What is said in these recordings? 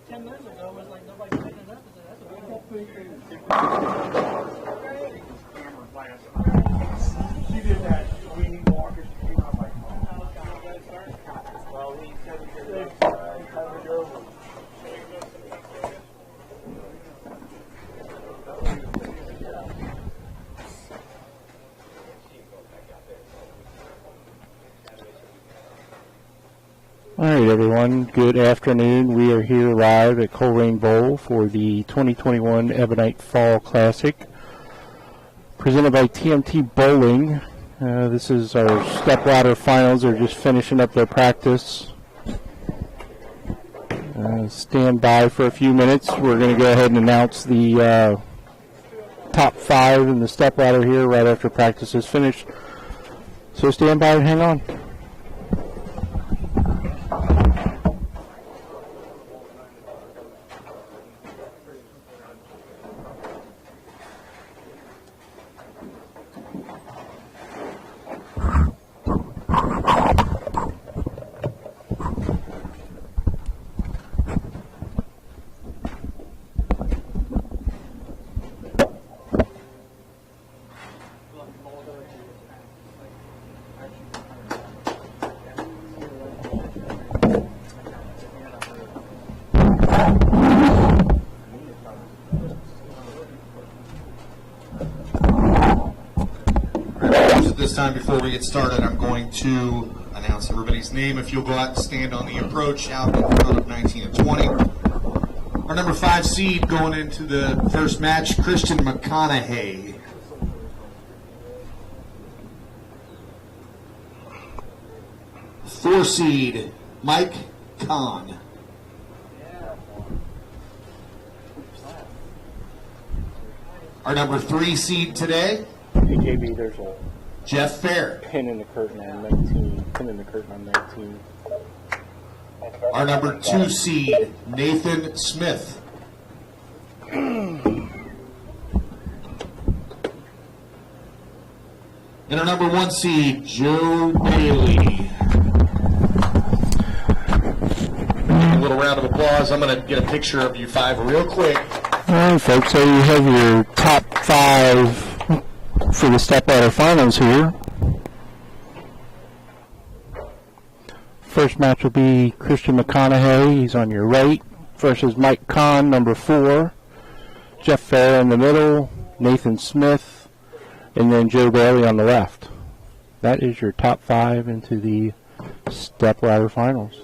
10 minutes ago, it was like nobody picking it up. That's a big She did that. We need walkers. She came out like, well, he said he could cover it over. All right, everyone. Good afternoon. We are here live at Colerain Bowl for the 2021 Ebonite Fall Classic, presented by TMT Bowling. This is our Stepladder finals. They're just finishing up their practice. Stand by for a few minutes. We're going to go ahead and announce the top 5 in the Stepladder here right after practice is finished. So stand by and hang on. This time, before we get started, I'm going to announce everybody's name. If you'll go out and stand on the approach out in front of 19 and 20. Our number 5 seed going into the first match, Christian Mcconaughey. Four seed, Mike Kahn. Our number 3 seed today, JB, there's a Jeff Fair. pin in the curtain on 19. Pin in the curtain on 19. Our number 2 seed, Nathan Smith. And our number 1 seed, Joe Bailey. A little round of applause. I'm going to get a picture of you 5 real quick. All right, folks, so you have your top 5 for the Stepladder finals here. First match will be Christian Mcconaughey, he's on your right, versus Mike Kahn, number 4. Jeff Fair in the middle, Nathan Smith, and then Joe Bailey on the left. That is your top 5 into the Stepladder finals.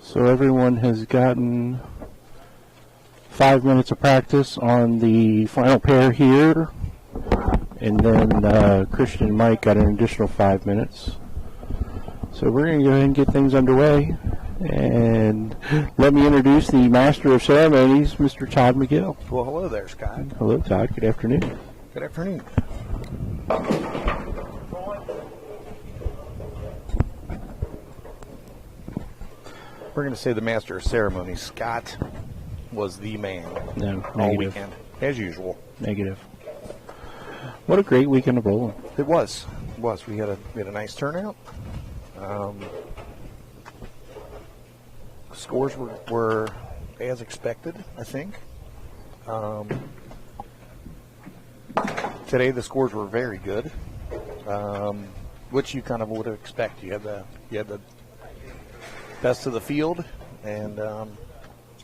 So everyone has gotten 5 minutes of practice on the final pair here, and then Christian and Mike got an additional 5 minutes. So we're going to go ahead and get things underway, and let me introduce the Master of Ceremonies, Mr. Todd McGill. Well, hello there, Scott. Hello, Todd. Good afternoon. Good afternoon. We're going to say the Master of Ceremonies, Scott, was the man No, all negative. weekend, as usual. Negative. What a great weekend of bowling. It was. It was. We had a nice turnout. Scores were as expected, I think. Today the scores were very good, which you kind of would expect. You had the best of the field, and a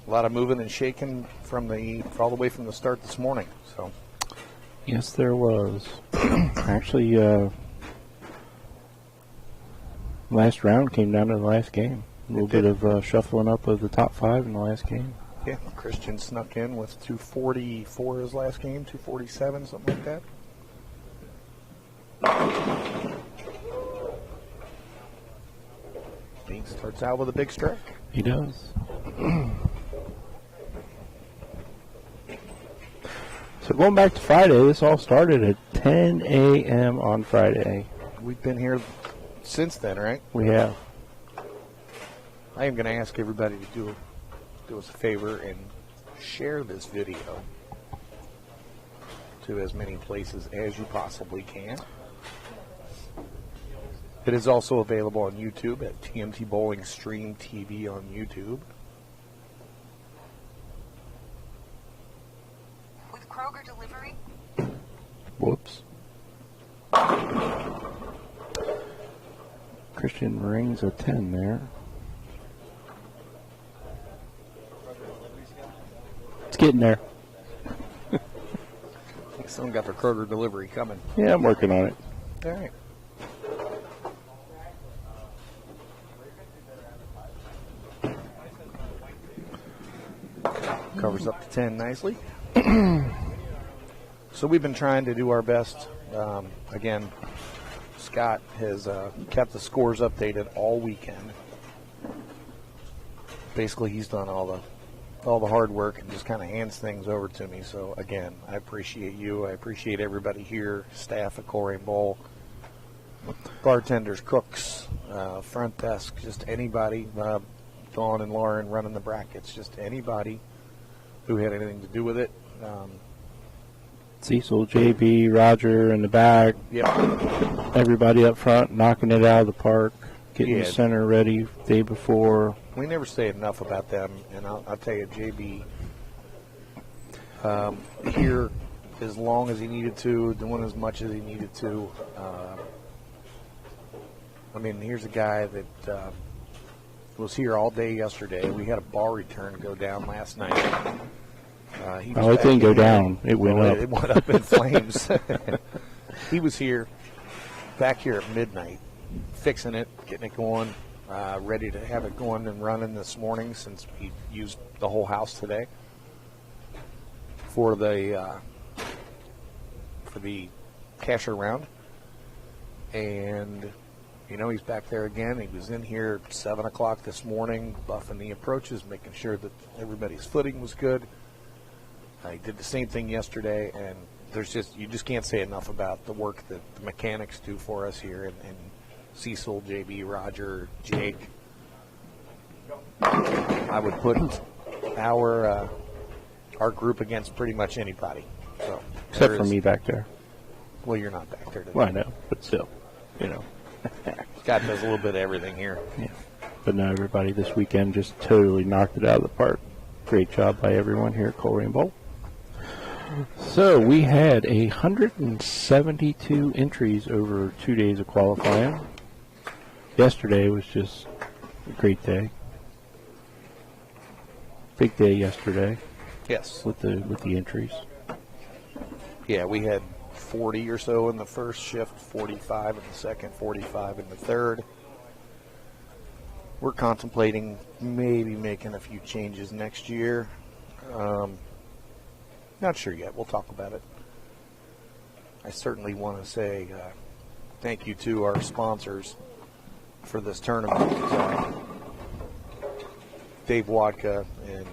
lot of moving and shaking all the way from the start this morning. So, Yes, there was. Actually, last round came down to the last game. A little bit of shuffling up of the top 5 in the last game. yeah, Christian snuck in with 244 his last game, 247, something like that. He starts out with a big strike. He does. So going back to Friday, this all started at 10 a.m. on Friday. We've been here since then, right? We have. I am going to ask everybody to do us a favor and share this video to as many places as you possibly can. It is also available on YouTube at TMT Bowling Stream TV on YouTube. With Kroger delivery. Whoops. Christian rings a 10 there. It's getting there. I think someone got their Kroger delivery coming. Yeah, I'm working on it. All right. Covers up to 10 nicely. So we've been trying to do our best. Again, Scott has kept the scores updated all weekend. Basically, he's done all the hard work and just kind of hands things over to me. So again, I appreciate you. I appreciate everybody here, staff at Coleraine Bowl, bartenders, cooks, front desk, just anybody. Dawn and Lauren running the brackets, just anybody who had anything to do with it. Cecil, JB, Roger in the back. Yep. Everybody up front knocking it out of the park, getting Yeah. the center ready day before. We never say enough about them, and I'll tell you, JB here as long as he needed to, doing as much as he needed to. I mean, here's a guy that was here all day yesterday. We had a ball return go down last night. He was Oh, it back didn't go in- down. It went up. It went up in flames. He was here, back here at midnight, fixing it, getting it going, ready to have it going and running this morning since he used the whole house today for the casher round. And you know, he's back there again. He was in here at 7 o'clock this morning, buffing the approaches, making sure that everybody's footing was good. He did the same thing yesterday, and you just can't say enough about the work that the mechanics do for us here, and Cecil, JB, Roger, Jake. I would put our group against pretty much anybody. So Except for me back there. Well, you're not back there today. Well, I know, but still, you know. Scott does a little bit of everything here. Yeah. But no, everybody this weekend just totally knocked it out of the park. Great job by everyone here at Coleraine Bowl. So we had 172 entries over 2 days of qualifying. Yesterday was just a great day. Big day yesterday Yes. with the entries. Yeah, we had 40 or so in the first shift, 45 in the second, 45 in the third. We're contemplating maybe making a few changes next year. Not sure yet. We'll talk about it. I certainly want to say thank you to our sponsors for this tournament. Dave Wadka and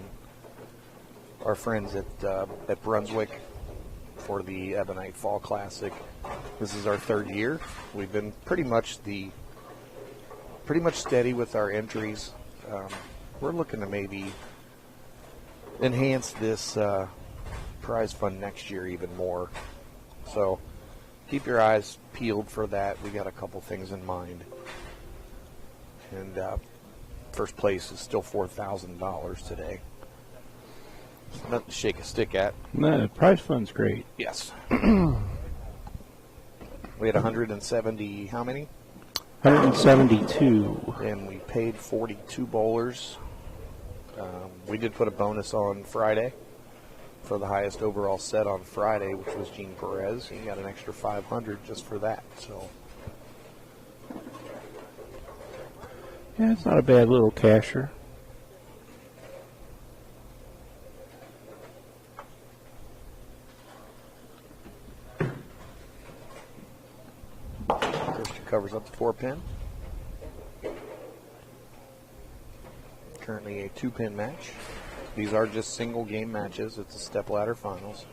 our friends at Brunswick for the Ebonite Fall Classic. This is our third year. We've been pretty much steady with our entries. We're looking to maybe enhance this prize fund next year even more. So keep your eyes peeled for that. We got a couple things in mind. And first place is still $4,000 today. Nothing to shake a stick at. No, the prize fund's great. Yes. We had 170, how many? 172. And we paid 42 bowlers. We did put a bonus on Friday for the highest overall set on Friday, which was Gene Perez. He got an extra 500 just for that. So Yeah, it's not a bad little casher. Christian covers up the 4-pin. Currently a 2-pin match. These are just single game matches. It's a Stepladder finals.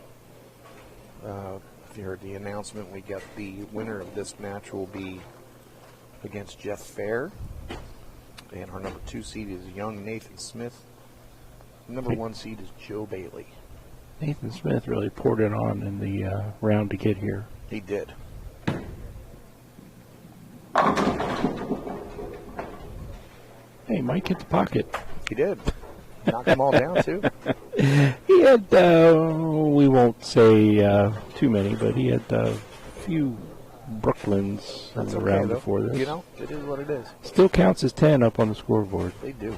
If you heard the announcement, we got the winner of this match will be against Jeff Fair. And our number 2 seed is young Nathan Smith. Number 1 seed is Joe Bailey. Nathan Smith really poured it on in the round to get here. He did. Hey, Mike hit the pocket. He did. Knocked them all down, too. He had, we won't say too many, but he had a few Brooklyns That's in the okay, round though. before this. You know, it is what it is. Still counts as 10 up on the scoreboard. They do.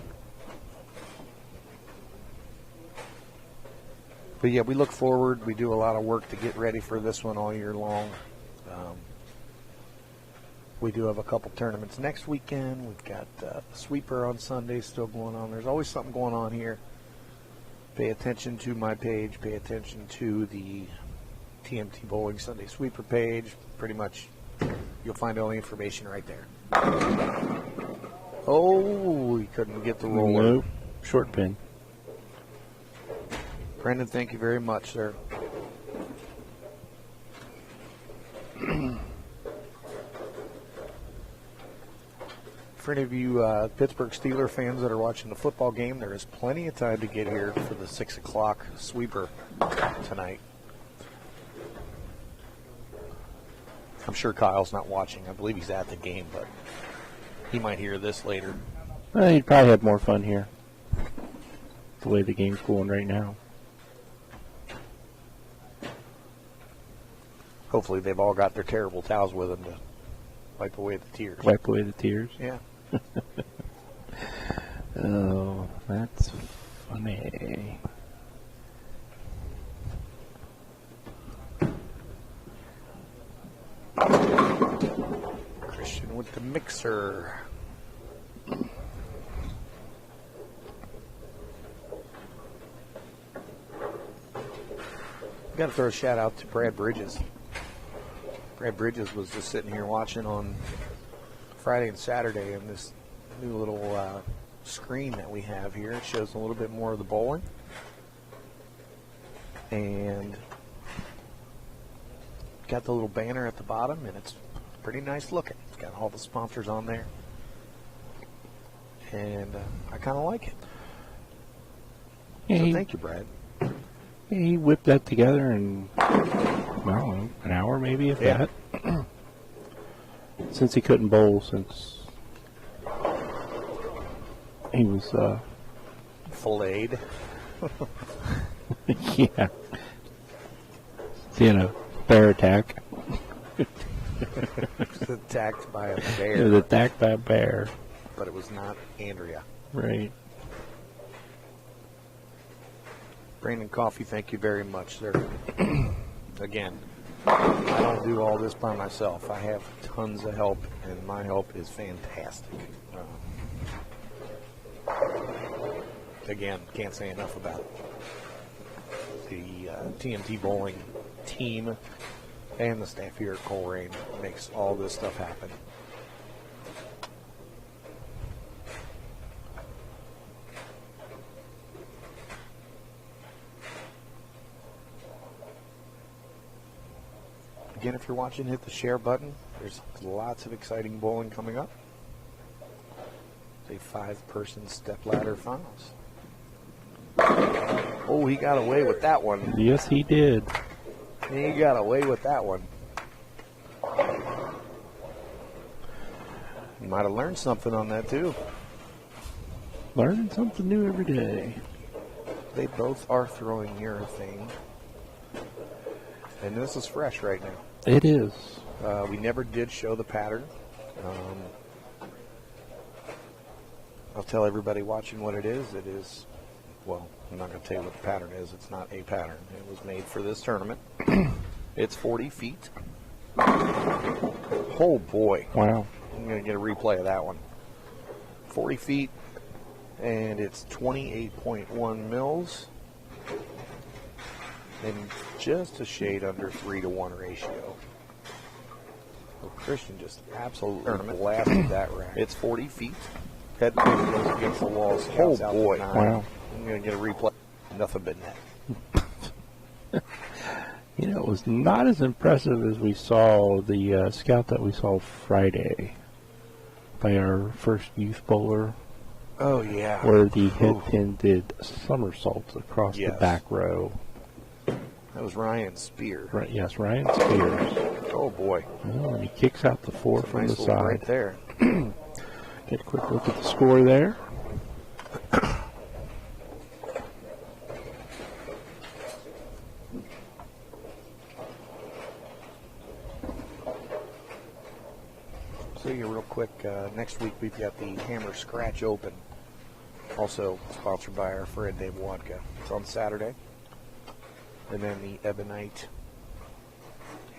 But yeah, we look forward. We do a lot of work to get ready for this one all year long. We do have a couple tournaments next weekend. We've got Sweeper on Sunday still going on. There's always something going on here. Pay attention to my page. Pay attention to the TMT Bowling Sunday Sweeper page. Pretty much you'll find all the information right there. Oh, he couldn't get the roller. Nope. Short pin. Brendan, thank you very much, sir. For any of you Pittsburgh Steelers fans that are watching the football game, there is plenty of time to get here for the 6 o'clock sweeper tonight. I'm sure Kyle's not watching. I believe he's at the game, but he might hear this later. He'd probably have more fun here. The way the game's going right now. Hopefully they've all got their terrible towels with them to wipe away the tears. Wipe away the tears. Yeah. Oh, that's funny. Christian with the mixer. Got to throw a shout out to Brad Bridges. Brad Bridges was just sitting here watching on Friday and Saturday, and this new little screen that we have here, it shows a little bit more of the bowling. And got the little banner at the bottom, and it's pretty nice looking. It's got all the sponsors on there. And I kind of like it. Yeah, So thank you, Brad. he whipped that together in, well, an hour maybe, if Yeah. that. Since he couldn't bowl, since he was, Filleted. yeah, a bear attack. Was attacked by a He bear, was attacked by a bear. but it was not Andrea. Right. Brandon Coffee, thank you very much, sir. Again, I don't do all this by myself. I have tons of help, and my help is fantastic. Again, can't say enough about the TMT Bowling team and the staff here at Coleraine makes all this stuff happen. Again, if you're watching, hit the share button. There's lots of exciting bowling coming up. It's a 5-person stepladder finals. Oh, he got away with that one. Yes, he did. He got away with that one. You might have learned something on that, too. Learning something new every day. They both are throwing urethane. And this is fresh right now. It is. We never did show the pattern. I'll tell everybody watching what it is. It is, well, I'm not going to tell you what the pattern is. It's not a pattern. It was made for this tournament. It's 40 feet. Oh, boy. Wow. I'm going to get a replay of that one. 40 feet, and it's 28.1 mils. And just a shade under 3-to-1 ratio. Well, Christian just absolutely blasted that rack. It's 40 feet. Head goes against the walls. Oh, boy. Wow. I'm going to get a replay. Nothing but net. You know, it was not as impressive as we saw the scout that we saw Friday by our first youth bowler, Oh, yeah. where the head pin did somersaults across the Yes. back row. That was Ryan Spear. Right, yes, Ryan Spears. Oh, boy. Oh, and he kicks out the 4 That's a from nice the little side. right there. Get a quick look at the score there. So here real quick, next week we've got the Hammer Scratch Open, also sponsored by our friend Dave Wadka. It's on Saturday. And then the Ebonite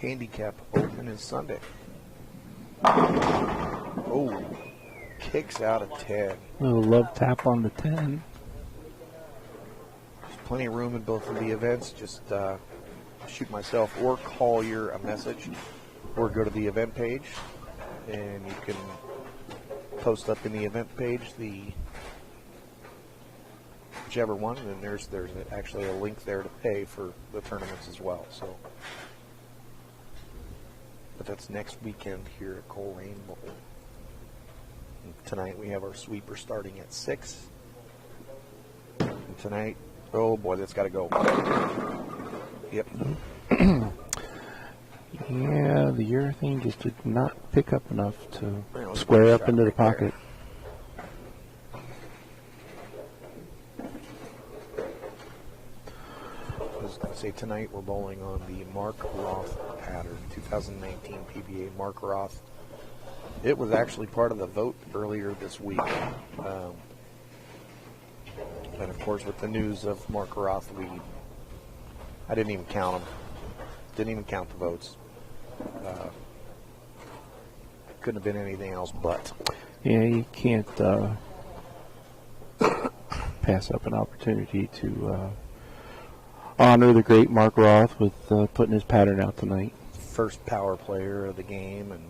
Handicap Open is Sunday. Oh, kicks out of 10. A little love tap on the 10. There's plenty of room in both of the events. Just shoot myself or Collier a message, or go to the event page, and you can post up in the event page the whichever one, and then there's actually a link there to pay for the tournaments as well. So, but that's next weekend here at Coleraine Bowl. And tonight we have our sweeper starting at 6. And tonight, oh boy, that's got to go. Yep. Yeah, the urethane just did not pick up enough to Man, square up shot into the right there. pocket. I was going to say tonight we're bowling on the Mark Roth pattern, 2019 PBA Mark Roth. It was actually part of the vote earlier this week. And of course, with the news of Mark Roth, I didn't even count them. Didn't even count the votes. Couldn't have been anything else but. Yeah, you can't pass up an opportunity to honor the great Mark Roth with putting his pattern out tonight. First power player of the game, and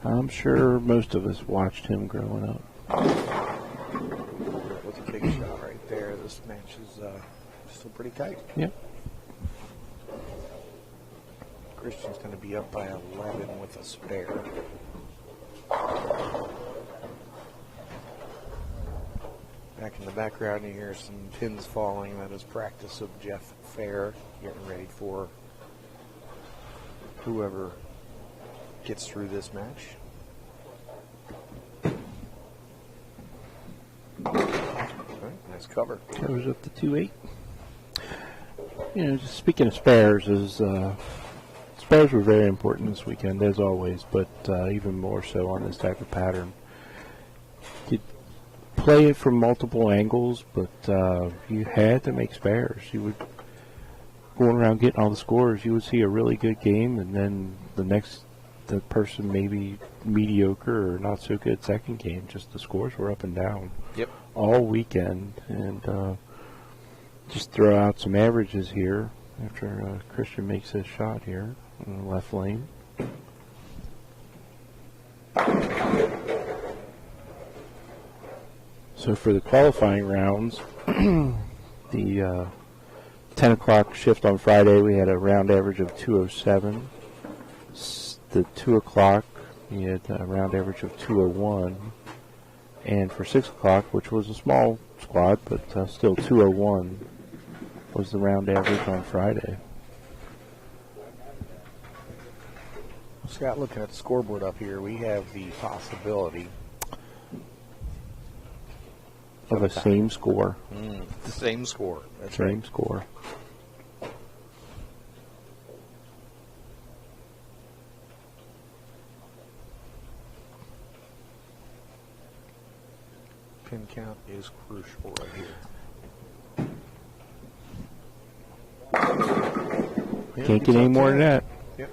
I'm sure most of us watched him growing up. it was a big shot right there. This match is still pretty tight. Yep. Christian's going to be up by 11 with a spare. Back in the background, you hear some pins falling. That is practice of Jeff Fair getting ready for whoever gets through this match. All right, nice cover. Covers up to 2-8. You know, just speaking of spares, spares were very important this weekend, as always, but even more so on this type of pattern. You play it from multiple angles, but you had to make spares. You would, going around getting all the scores, you would see a really good game, and then the person maybe mediocre or not so good second game. Just the scores were up and down. Yep. All weekend, and just throw out some averages here after Christian makes his shot here in the left lane. So for the qualifying rounds, the 10 o'clock shift on Friday, we had a round average of 207. The 2 o'clock, we had a round average of 201. And for 6 o'clock, which was a small squad, but still 201 was the round average on Friday. Scott, looking at the scoreboard up here, we have the possibility Of a same score. the same score. That's Same right. score. Pin count is crucial right here. Can't get any more than that. Yep.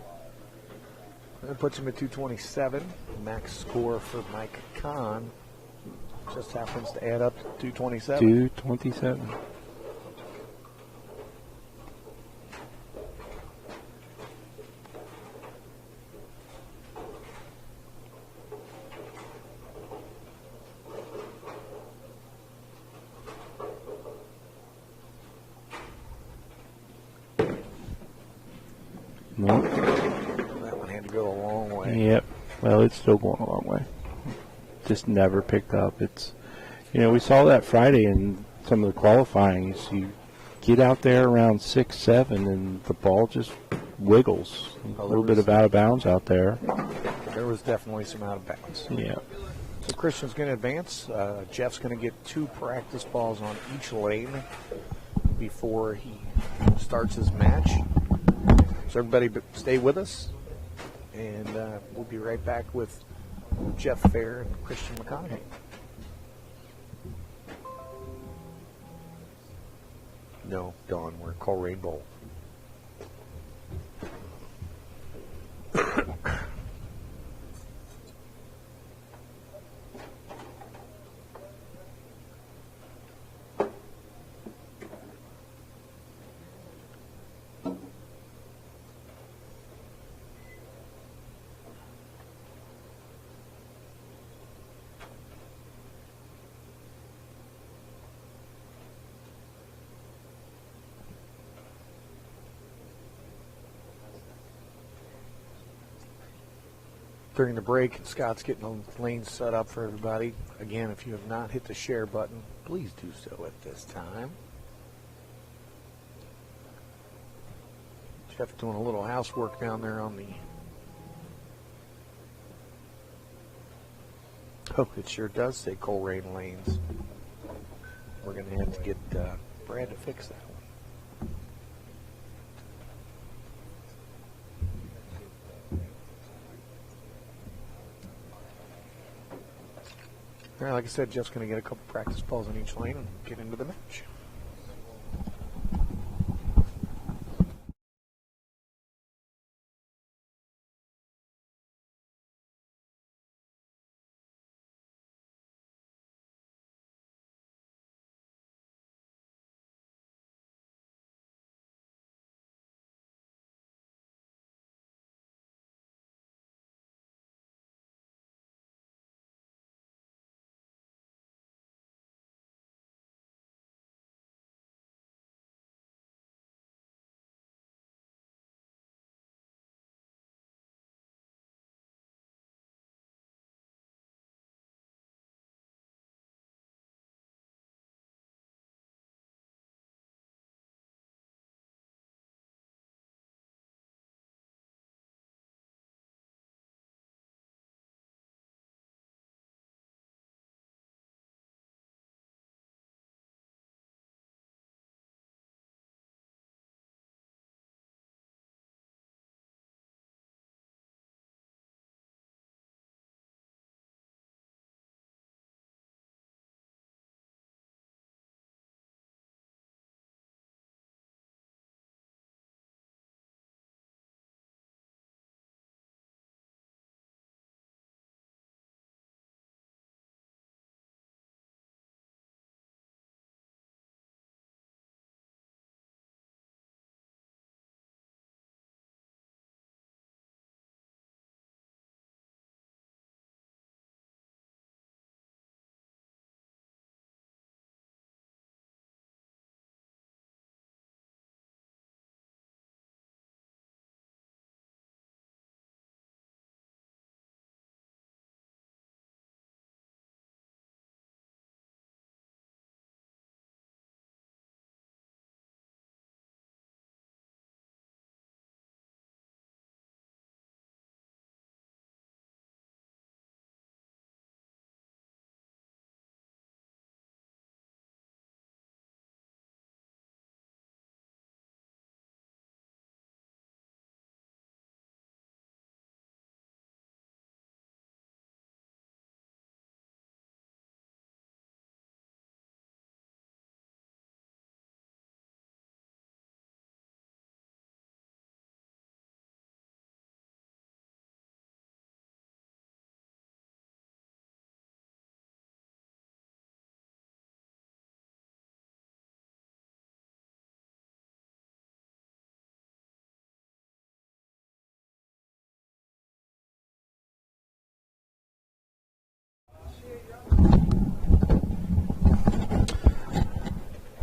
That puts him at 227. Max score for Mike Kahn just happens to add up to 227. 227. Nope. That one had to go a long way. Yep. Well, it's still going a long way. Just never picked up. It's, you know, we saw that Friday in some of the qualifying. You see get out there around 6, 7, and the ball just wiggles. A little bit of out of bounds out there. There was definitely some out of bounds. Yeah. So Christian's going to advance. Jeff's going to get 2 practice balls on each lane before he starts his match. So everybody stay with us, and we'll be right back with Jeff Fair and Christian Mcconaughey. No, Dawn, we're Coleraine Bowl. During the break, Scott's getting the lanes set up for everybody. Again, if you have not hit the share button, please do so at this time. Jeff doing a little housework down there on the... Oh, it sure does say Coleraine Lanes. We're going to have to get Brad to fix that one. All right, like I said, Jeff's going to get a couple practice balls on each lane and get into the match.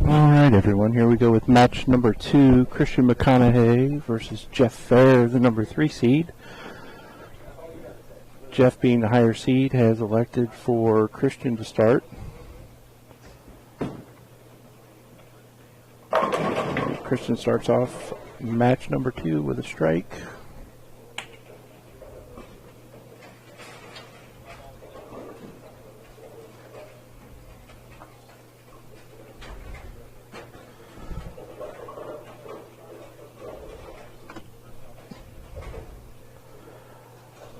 All right, everyone. Here we go with match number 2, Christian Mcconaughey versus Jeff Fair, the number 3 seed. Jeff, being the higher seed, has elected for Christian to start. Christian starts off match number 2 with a strike.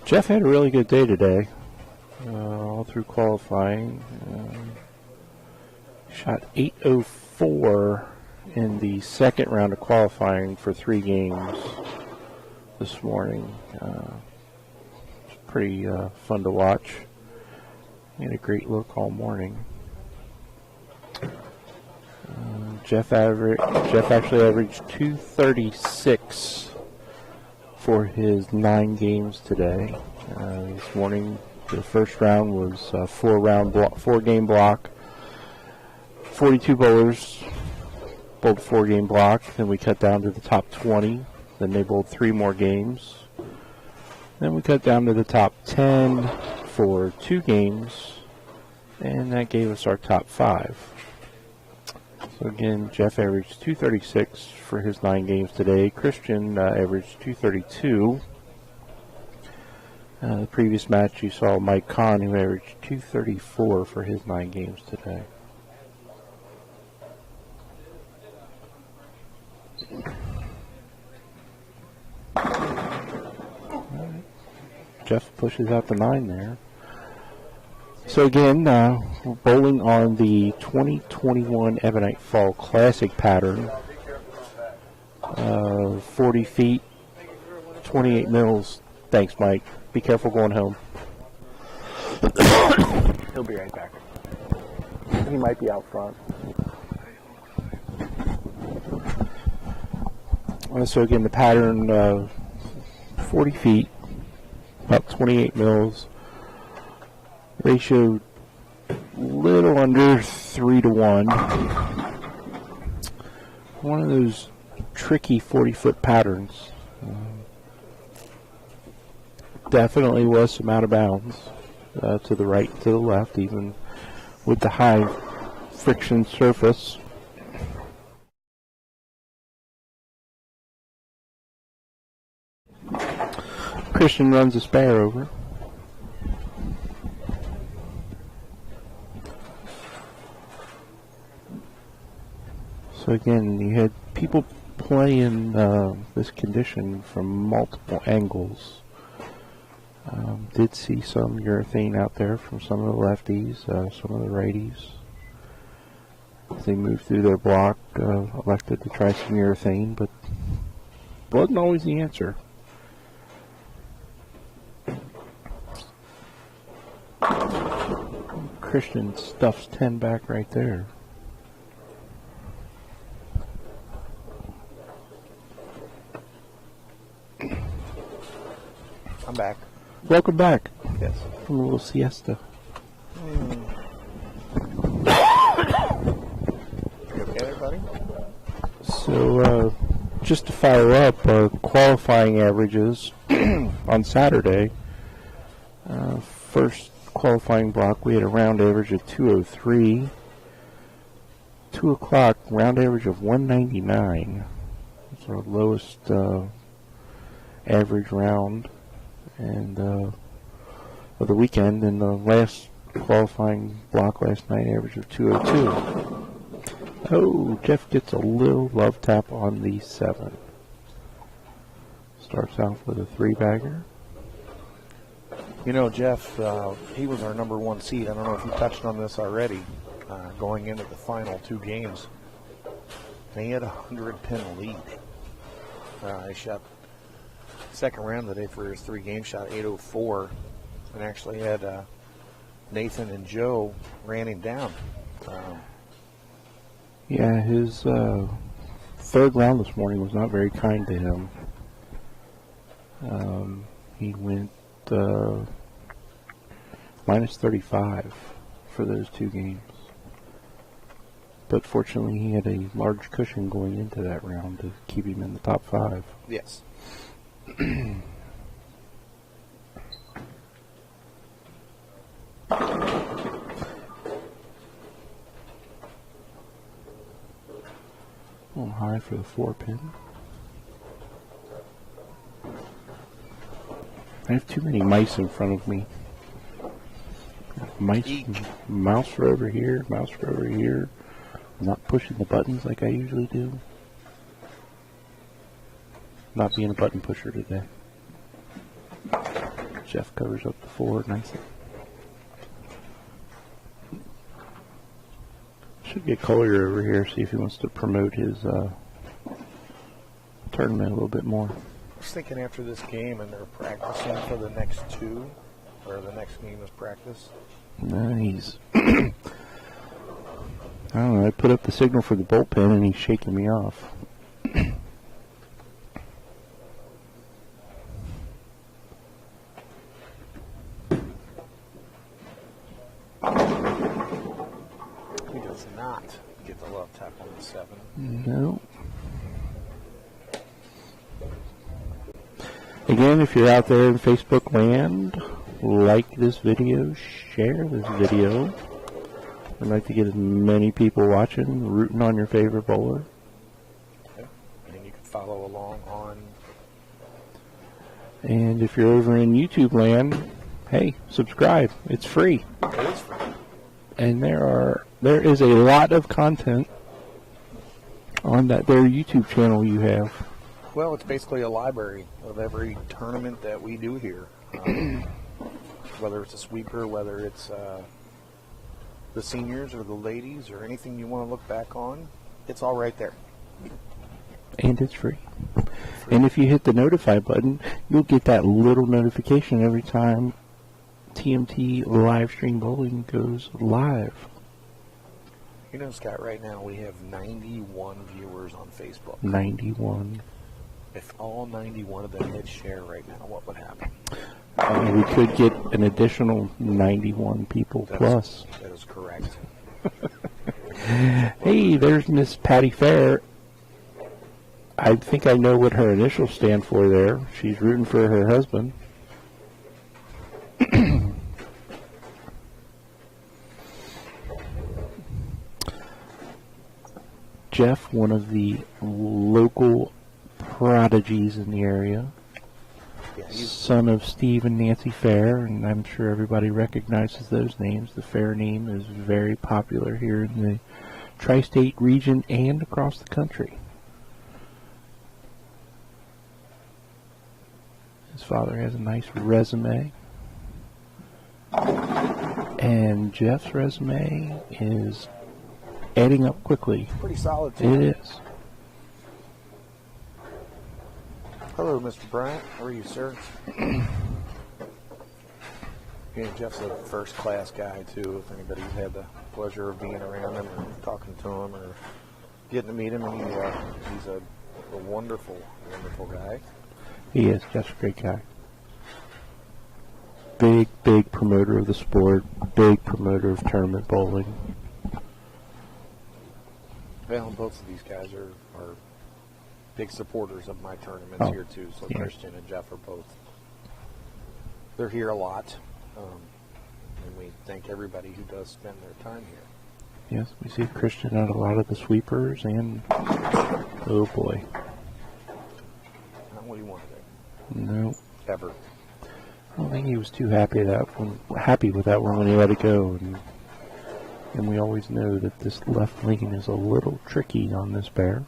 Jeff had a really good day today, all through qualifying. Shot 804 in the second round of qualifying for 3 games this morning. It's pretty fun to watch. He had a great look all morning. Jeff actually averaged 236 for his 9 games today. This morning, the first round was a 4-game block. 42 bowlers bowled a 4-game block. Then we cut down to the top 20. Then they bowled 3 more games. Then we cut down to the top 10 for 2 games. And that gave us our top 5. So again, Jeff averaged 236 for his 9 games today. Christian averaged 232. The previous match you saw Mcconaughey, who averaged 234 for his 9 games today. Right. Jeff pushes out the 9 there. So again, we're bowling on the 2021 Ebonite Fall Classic pattern. 40 feet, 28 mils. Thanks, Mike. Be careful going home. He'll be right back. He might be out front. So again, the pattern, 40 feet, about 28 mils. Ratio little under 3 to 1. One of those tricky 40-foot patterns. Definitely was some out of bounds to the right, to the left, even with the high friction surface. Christian runs a spare over. So again, you had people playing this condition from multiple angles. Did see some urethane out there from some of the lefties, some of the righties. As they moved through their block, elected to try some urethane, but wasn't always the answer. Christian stuffs 10 back right there. I'm back. Welcome back. Yes. From a little siesta. You okay there, buddy? So, just to fire up our qualifying averages on Saturday. First qualifying block, we had a round average of 203. 2 o'clock, round average of 199. That's our lowest average round and of the weekend. And the last qualifying block last night, average of 202. Oh, Jeff gets a little love tap on the 7. Starts off with a 3-bagger. You know, Jeff, he was our number 1 seed. I don't know if you touched on this already, going into the final 2 games. And he had a 100-pin lead. He shot second round today for his 3 games, shot 804, and actually had Nathan and Joe ran him down. Yeah, his third round this morning was not very kind to him. He went minus 35 for those 2 games. But fortunately, he had a large cushion going into that round to keep him in the top 5. Yes. Well, little high for the 4-pin. I have too many mice in front of me. Mouse for over here, mouse for over here. I'm not pushing the buttons like I usually do. Not being a button pusher today. Jeff covers up the 4 nicely. Should get Collier over here, see if he wants to promote his tournament a little bit more. I was thinking after this game and they're practicing for the next 2, or the next game is practice. Nice. I don't know, I put up the signal for the bullpen and he's shaking me off. He does not get the love tap on the 7. No. Again, if you're out there in Facebook land, like this video, share this video. I'd like to get as many people watching, rooting on your favorite bowler. Okay. And you can follow along on. And if you're over in YouTube land, hey, subscribe. It's free. It is free. And there is a lot of content on that their YouTube channel you have. Well, it's basically a library of every tournament that we do here. Whether it's a sweeper, whether it's the seniors or the ladies or anything you want to look back on, it's all right there. And it's free. And if you hit the notify button, you'll get that little notification every time TMT live stream bowling goes live. You know, Scott, right now we have 91 viewers on Facebook. 91. If all 91 of them hit share right now, what would happen? We could get an additional 91 people plus. That is correct. Hey, there's Miss Patty Fair. I think I know what her initials stand for there. She's rooting for her husband. Jeff, one of the local prodigies in the area, son of Steve and Nancy Fair, and I'm sure everybody recognizes those names. The Fair name is very popular here in the tri-state region and across the country. His father has a nice resume, and Jeff's resume is adding up quickly. Pretty solid, too. It is. Hello, Mr. Bryant. How are you, sir? Jeff's a first-class guy, too. If anybody's had the pleasure of being around him or talking to him or getting to meet him, and he's a wonderful, wonderful guy. He is. Jeff's a great guy. Big promoter of the sport. Big promoter of tournament bowling. Well, both of these guys are big supporters of my tournaments here too. So yeah. Christian and Jeff are both. They're here a lot, and we thank everybody who does spend their time here. Yes, we see Christian at a lot of the sweepers, and oh boy, not what he wanted. No, ever. I don't think he was too happy with that one when he let it go, and we always know that this left lane is a little tricky on this bear.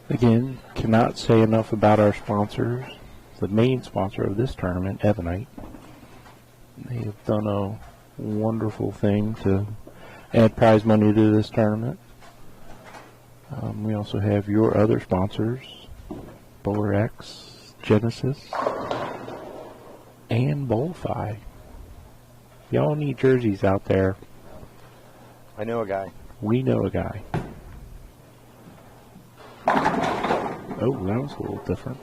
Again, cannot say enough about our sponsors. The main sponsor of this tournament, Ebonite. They have done a wonderful thing to add prize money to this tournament. We also have your other sponsors, Bowler X, Genesis, and Bowlify. Y'all need jerseys out there. I know a guy. We know a guy. Oh, that was a little different.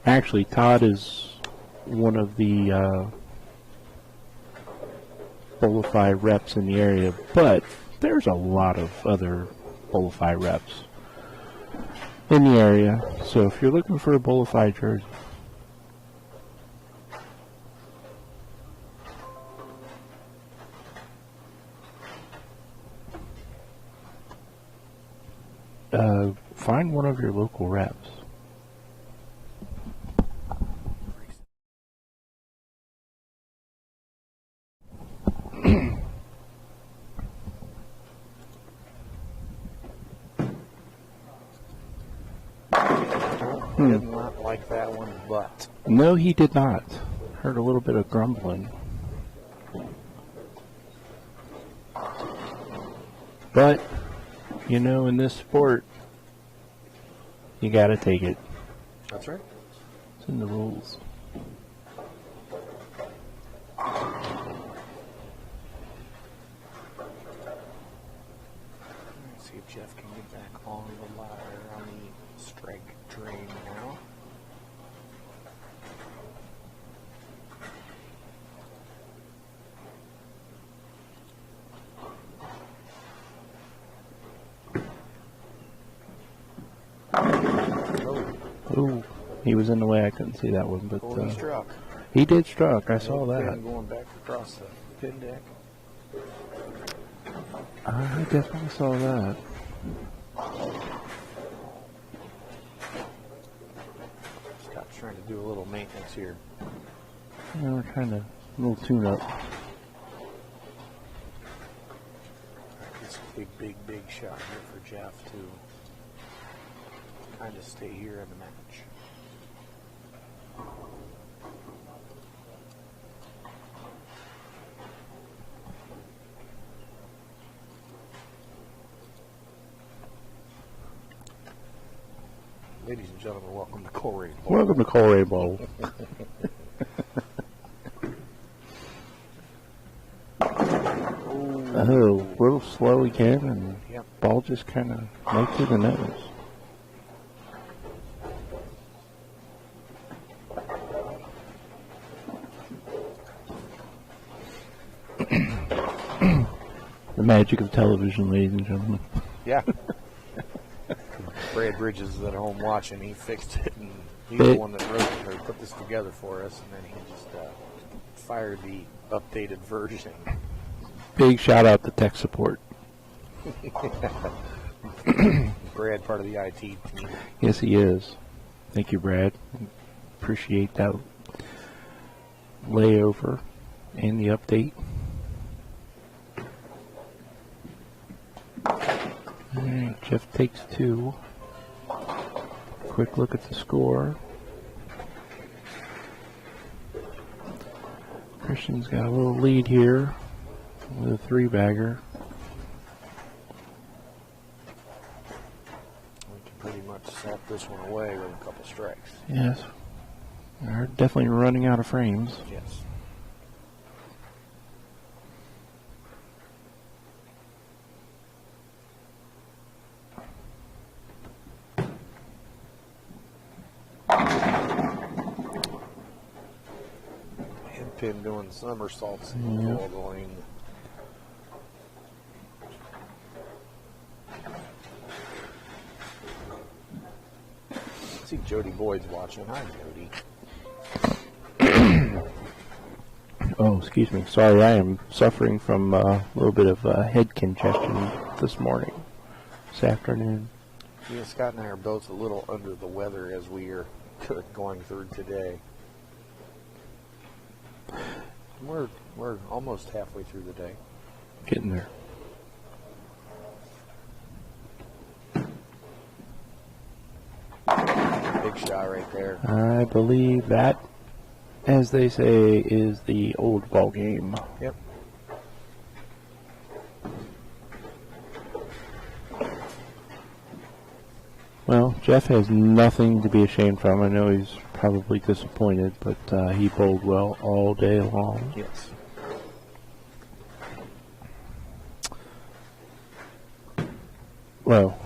Actually, Todd is one of the Bowlify reps in the area, but there's a lot of other Bullify reps in the area. So if you're looking for a Bullify jersey, find one of your local reps. Did not like that one, but No, he did not. Heard a little bit of grumbling. But, you know, in this sport, you gotta take it. that's right. It's in the rules. Let's see if Jeff can get back on the ladder on the strike drain now. Ooh, he was in the way. I couldn't see that one, but He struck. he did struck. I saw that. Pin going back across the pin deck. I definitely saw that. Scott's trying to do a little maintenance here. Yeah, we're trying to, a little tune-up. It's a big shot here for Jeff to kind of stay here in the match. Ladies and gentlemen, welcome to Coleraine Bowl. Welcome to Coleraine Bowl. Oh, a little slow again, and Yep. ball just kind of right through the nose. The magic of television, ladies and gentlemen. Yeah. Brad Bridges is at home watching. He fixed it, and he's the one that wrote it, or put this together for us, and then he just fired the updated version. Big shout out to tech support. Brad, part of the IT team. Yes, he is. Thank you, Brad. Appreciate that layover and the update. All right, Jeff takes two. Quick look at the score. Christian's got a little lead here with a three-bagger. We can pretty much sap this one away with a couple strikes. Yes. They're definitely running out of frames. Yes. Pin doing somersaults in the ball going. I see Jody Boyd's watching. Hi, Jody. Oh, excuse me. Sorry, I am suffering from a little bit of head congestion this morning, this afternoon. Yeah, Scott and I are both a little under the weather as we are going through today. We're almost halfway through the day. Getting there. Big shot right there. I believe that, as they say, is the old ball game. Yep. Well, Jeff has nothing to be ashamed from. I know he's probably disappointed, but he bowled well all day long. Yes. Well,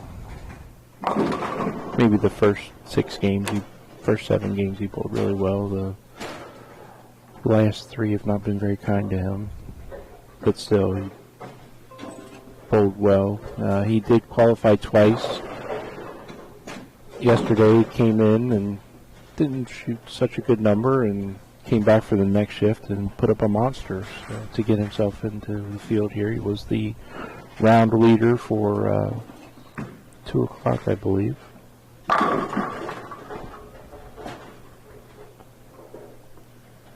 maybe the first first 7 games he bowled really well. The last 3 have not been very kind to him, but still, bode well. He did qualify twice. Yesterday he came in and didn't shoot such a good number and came back for the next shift and put up a monster to get himself into the field here. He was the round leader for 2 o'clock, I believe.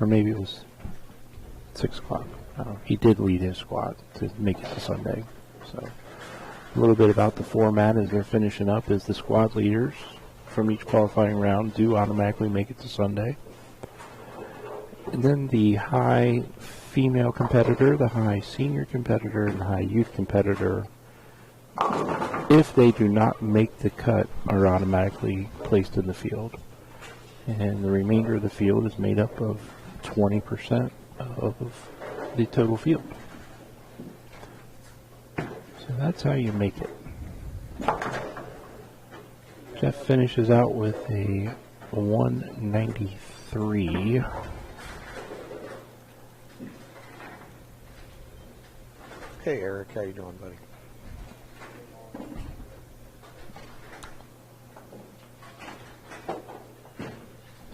Or maybe it was 6 o'clock. I don't know. He did lead his squad to make it to Sunday. So a little bit about the format as they're finishing up is the squad leaders from each qualifying round do automatically make it to Sunday. And then the high female competitor, the high senior competitor, and the high youth competitor, if they do not make the cut, are automatically placed in the field. And the remainder of the field is made up of 20% of the total field. So that's how you make it. Jeff finishes out with a 193. Hey Eric, how you doing, buddy?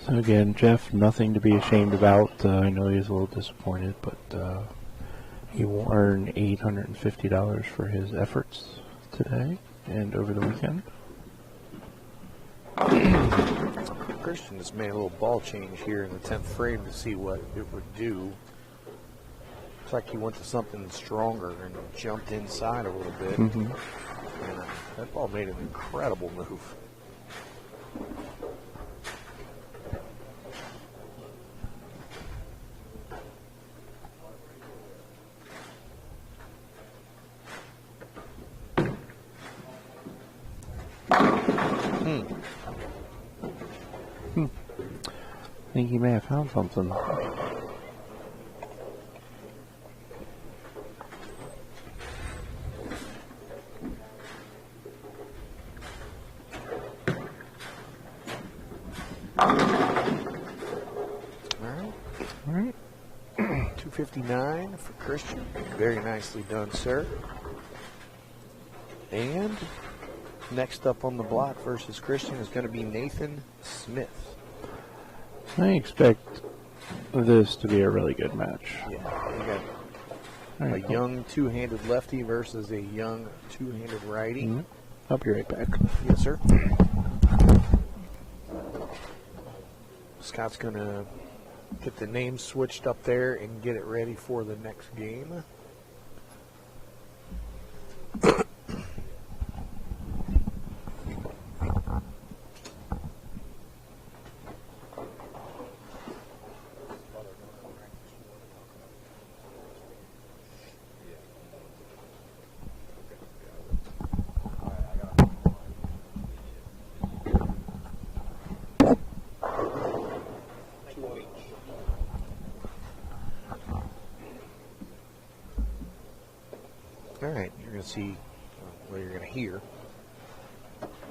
So again, Jeff, nothing to be ashamed about. I know he's a little disappointed, but he will earn $850 for his efforts today and over the weekend. Christian just made a little ball change here in the 10th frame to see what it would do. Looks like he went to something stronger and jumped inside a little bit. Mm-hmm. And that ball made an incredible move. I think he may have found something. All right. 259 for Christian. Very nicely done, sir. And next up on the block versus Christian is going to be Nathan Smith. I expect this to be a really good match. Yeah, we got All a right, young two-handed lefty versus a young two-handed righty. Mhm. I'll be right back. Yes, sir. Scott's going to get the name switched up there and get it ready for the next game. All right, you're going to see, well, you're going to hear,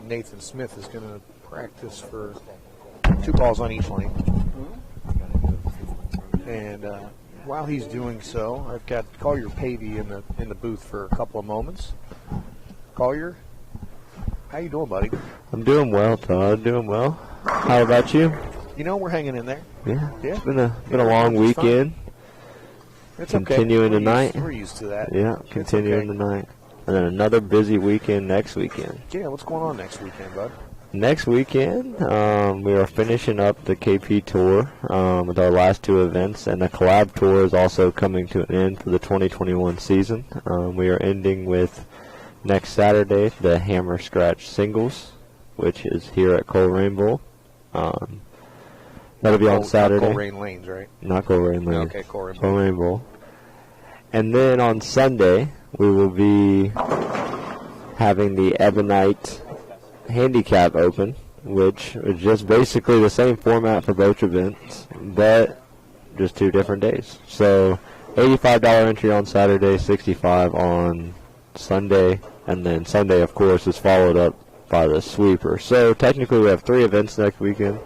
Nathan Smith is going to practice for 2 balls on each lane. And while he's doing so, I've got Collier Pavey in the booth for a couple of moments. Collier, how you doing, buddy? I'm doing well, Todd. Doing well. How about you? You know, we're hanging in there. Yeah. Yeah. It's been a long It's fine. weekend. It's Continuing okay. tonight. We're used to that. Yeah, It's continuing okay. tonight. And then another busy weekend next weekend. Yeah, what's going on next weekend, bud? Next weekend, we are finishing up the KP Tour with our last 2 events, and the Collab Tour is also coming to an end for the 2021 season. We are ending with next Saturday the Hammer Scratch Singles, which is here at Coleraine Bowl. That'll be on Saturday. Coleraine Lanes, right? Not Coleraine Lanes. Okay, Coleraine Bowl. Coleraine Bowl. And then on Sunday, we will be having the Ebonite Handicap Open, which is just basically the same format for both events, but just 2 different days. So $85 entry on Saturday, $65 on Sunday, and then Sunday, of course, is followed up by the sweeper. So technically we have 3 events next weekend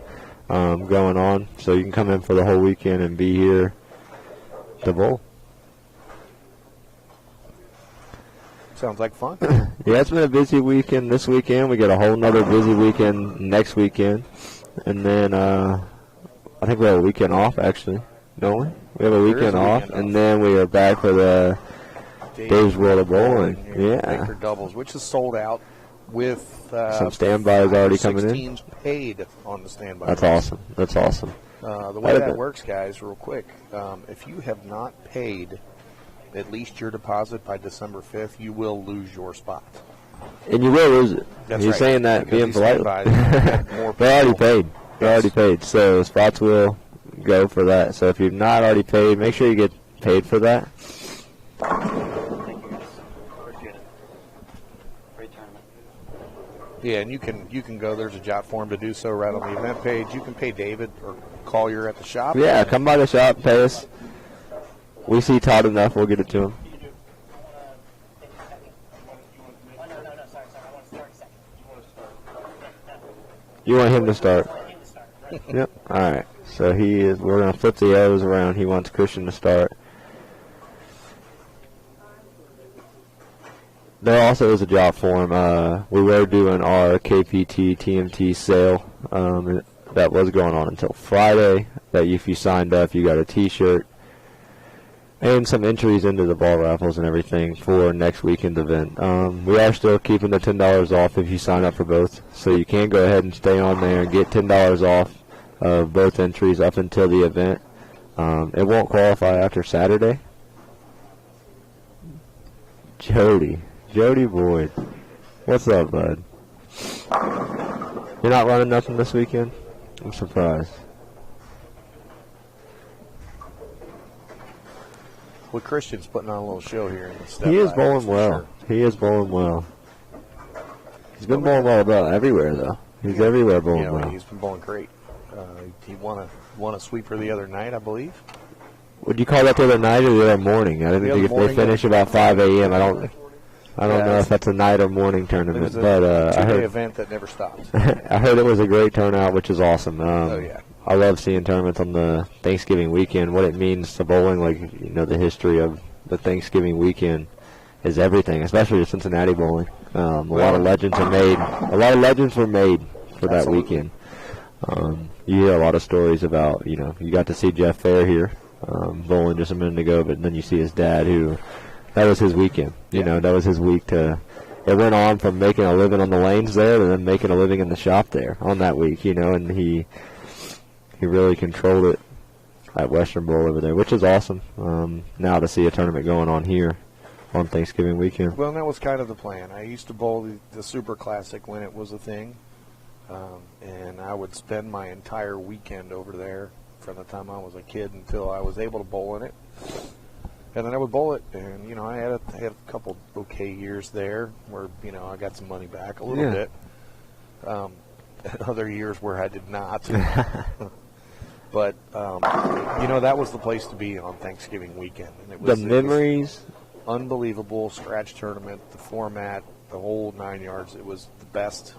going on, so you can come in for the whole weekend and be here to bowl. Sounds like fun. Yeah, it's been a busy weekend this weekend. We got a whole nother busy weekend next weekend. And then I think we have a weekend off, actually. Don't we? We have a weekend off. And then we are back for the Dave's World of Bowling. Yeah. Baker doubles, which is sold out with some standbys already coming in. 16s paid on the standby. That's awesome. That's awesome. The way that works, guys, real quick, if you have not paid at least your deposit by December 5th, you will lose your spot. And you will lose it. That's You're right, saying that being polite. They already paid. They already paid. So spots will go for that. So if you've not already paid, make sure you get paid for that. Yeah, and you can go. There's a jot form to do so right on the event page. You can pay David or Collier at the shop. Yeah, come by the shop, pay us. We see Todd enough, we'll get it to him. You want him to start? Yep. All right. So we're gonna flip the arrows around. He wants Christian to start. There also is a job form. We were doing our KPT TMT sale that was going on until Friday. That if you signed up, you got a T-shirt and some entries into the ball raffles and everything for next weekend event. We are still keeping the $10 off if you sign up for both, so you can go ahead and stay on there and get $10 off of both entries up until the event. It won't qualify after Saturday. Jody Boyd, what's up, bud? You're not running nothing this weekend? I'm surprised. Well, Christian's putting on a little show here in the step. He is bowling well. Sure. He is bowling well. He's been bowling well about everywhere, though. He's everywhere bowling well. He's been bowling great. He won a sweeper the other night, I believe. Would you call that the other night or the other morning? I didn't think if they finish about 5 a.m. I don't know if that's a night or morning tournament. But I heard event that never stopped. I heard it was a great turnout, which is awesome. Oh yeah. I love seeing tournaments on the Thanksgiving weekend. What it means to bowling, the history of the Thanksgiving weekend is everything, especially the Cincinnati bowling. A lot of legends are made. A lot of legends were made for that weekend. You hear a lot of stories about, you got to see Jeff Fair here bowling just a minute ago, but then you see his dad, that was his weekend. That was his week to. It went on from making a living on the lanes there to then making a living in the shop there on that week, and he really controlled it at Western Bowl over there, which is awesome. Now to see a tournament going on here on Thanksgiving weekend. Well, that was kind of the plan. I used to bowl the Super Classic when it was a thing, and I would spend my entire weekend over there from the time I was a kid until I was able to bowl in it. And then I would bowl it, and I had a couple okay years there where I got some money back a little bit. Other years where I did not. But that was the place to be on Thanksgiving weekend. And it was the memories, unbelievable scratch tournament, the format, the whole 9 yards. It was the best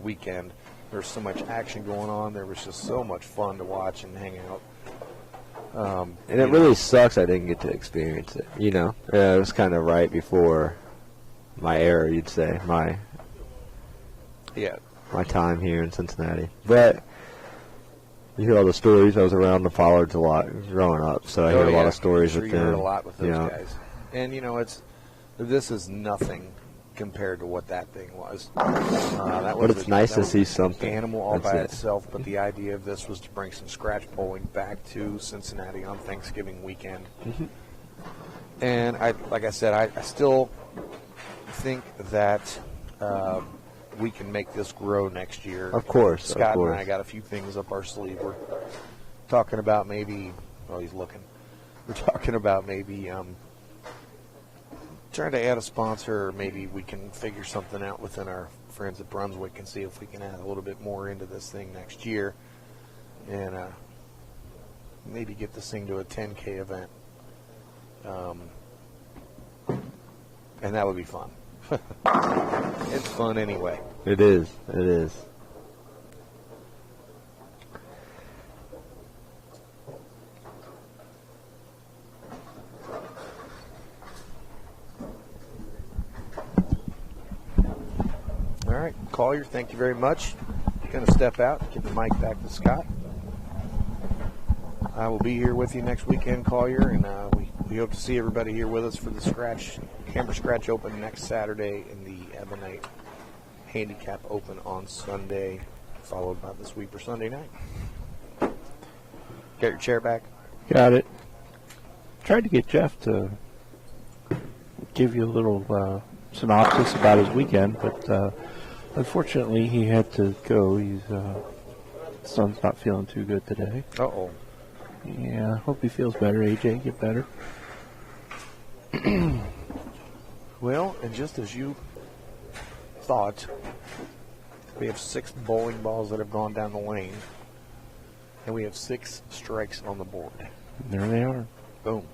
weekend. There's so much action going on. There was just so much fun to watch and hang out. And it really sucks I didn't get to experience it. It was kind of right before my era, you'd say, my time here in Cincinnati. But you hear all the stories. I was around the Pollards a lot growing up, so I hear a lot of stories with them. You heard a lot with those guys. And this is nothing compared to what that thing was. But it's nice to see something. Animal all by itself, but the idea of this was to bring some scratch bowling back to Cincinnati on Thanksgiving weekend. Mm-hmm. And like I said, I still think that we can make this grow next year. Of course. Scott and I got a few things up our sleeve. We're talking about maybe, he's looking. We're talking about maybe trying to add a sponsor, or maybe we can figure something out within our friends at Brunswick and see if we can add a little bit more into this thing next year, and maybe get this thing to a 10K event, and that would be fun. It's fun anyway. It is. It is. Collier, thank you very much. Going to step out, give the mic back to Scott. I will be here with you next weekend, Collier, and we hope to see everybody here with us for the Hammer Scratch Open next Saturday and the Ebonite Handicap Open on Sunday, followed by the Sweeper Sunday night. Get your chair back. Got it. Tried to get Jeff to give you a little synopsis about his weekend, but unfortunately he had to go. His son's not feeling too good today. Uh-oh. Yeah, hope he feels better, AJ. Get better. Well, and just as you thought, we have 6 bowling balls that have gone down the lane, and we have 6 strikes on the board. There they are. Boom.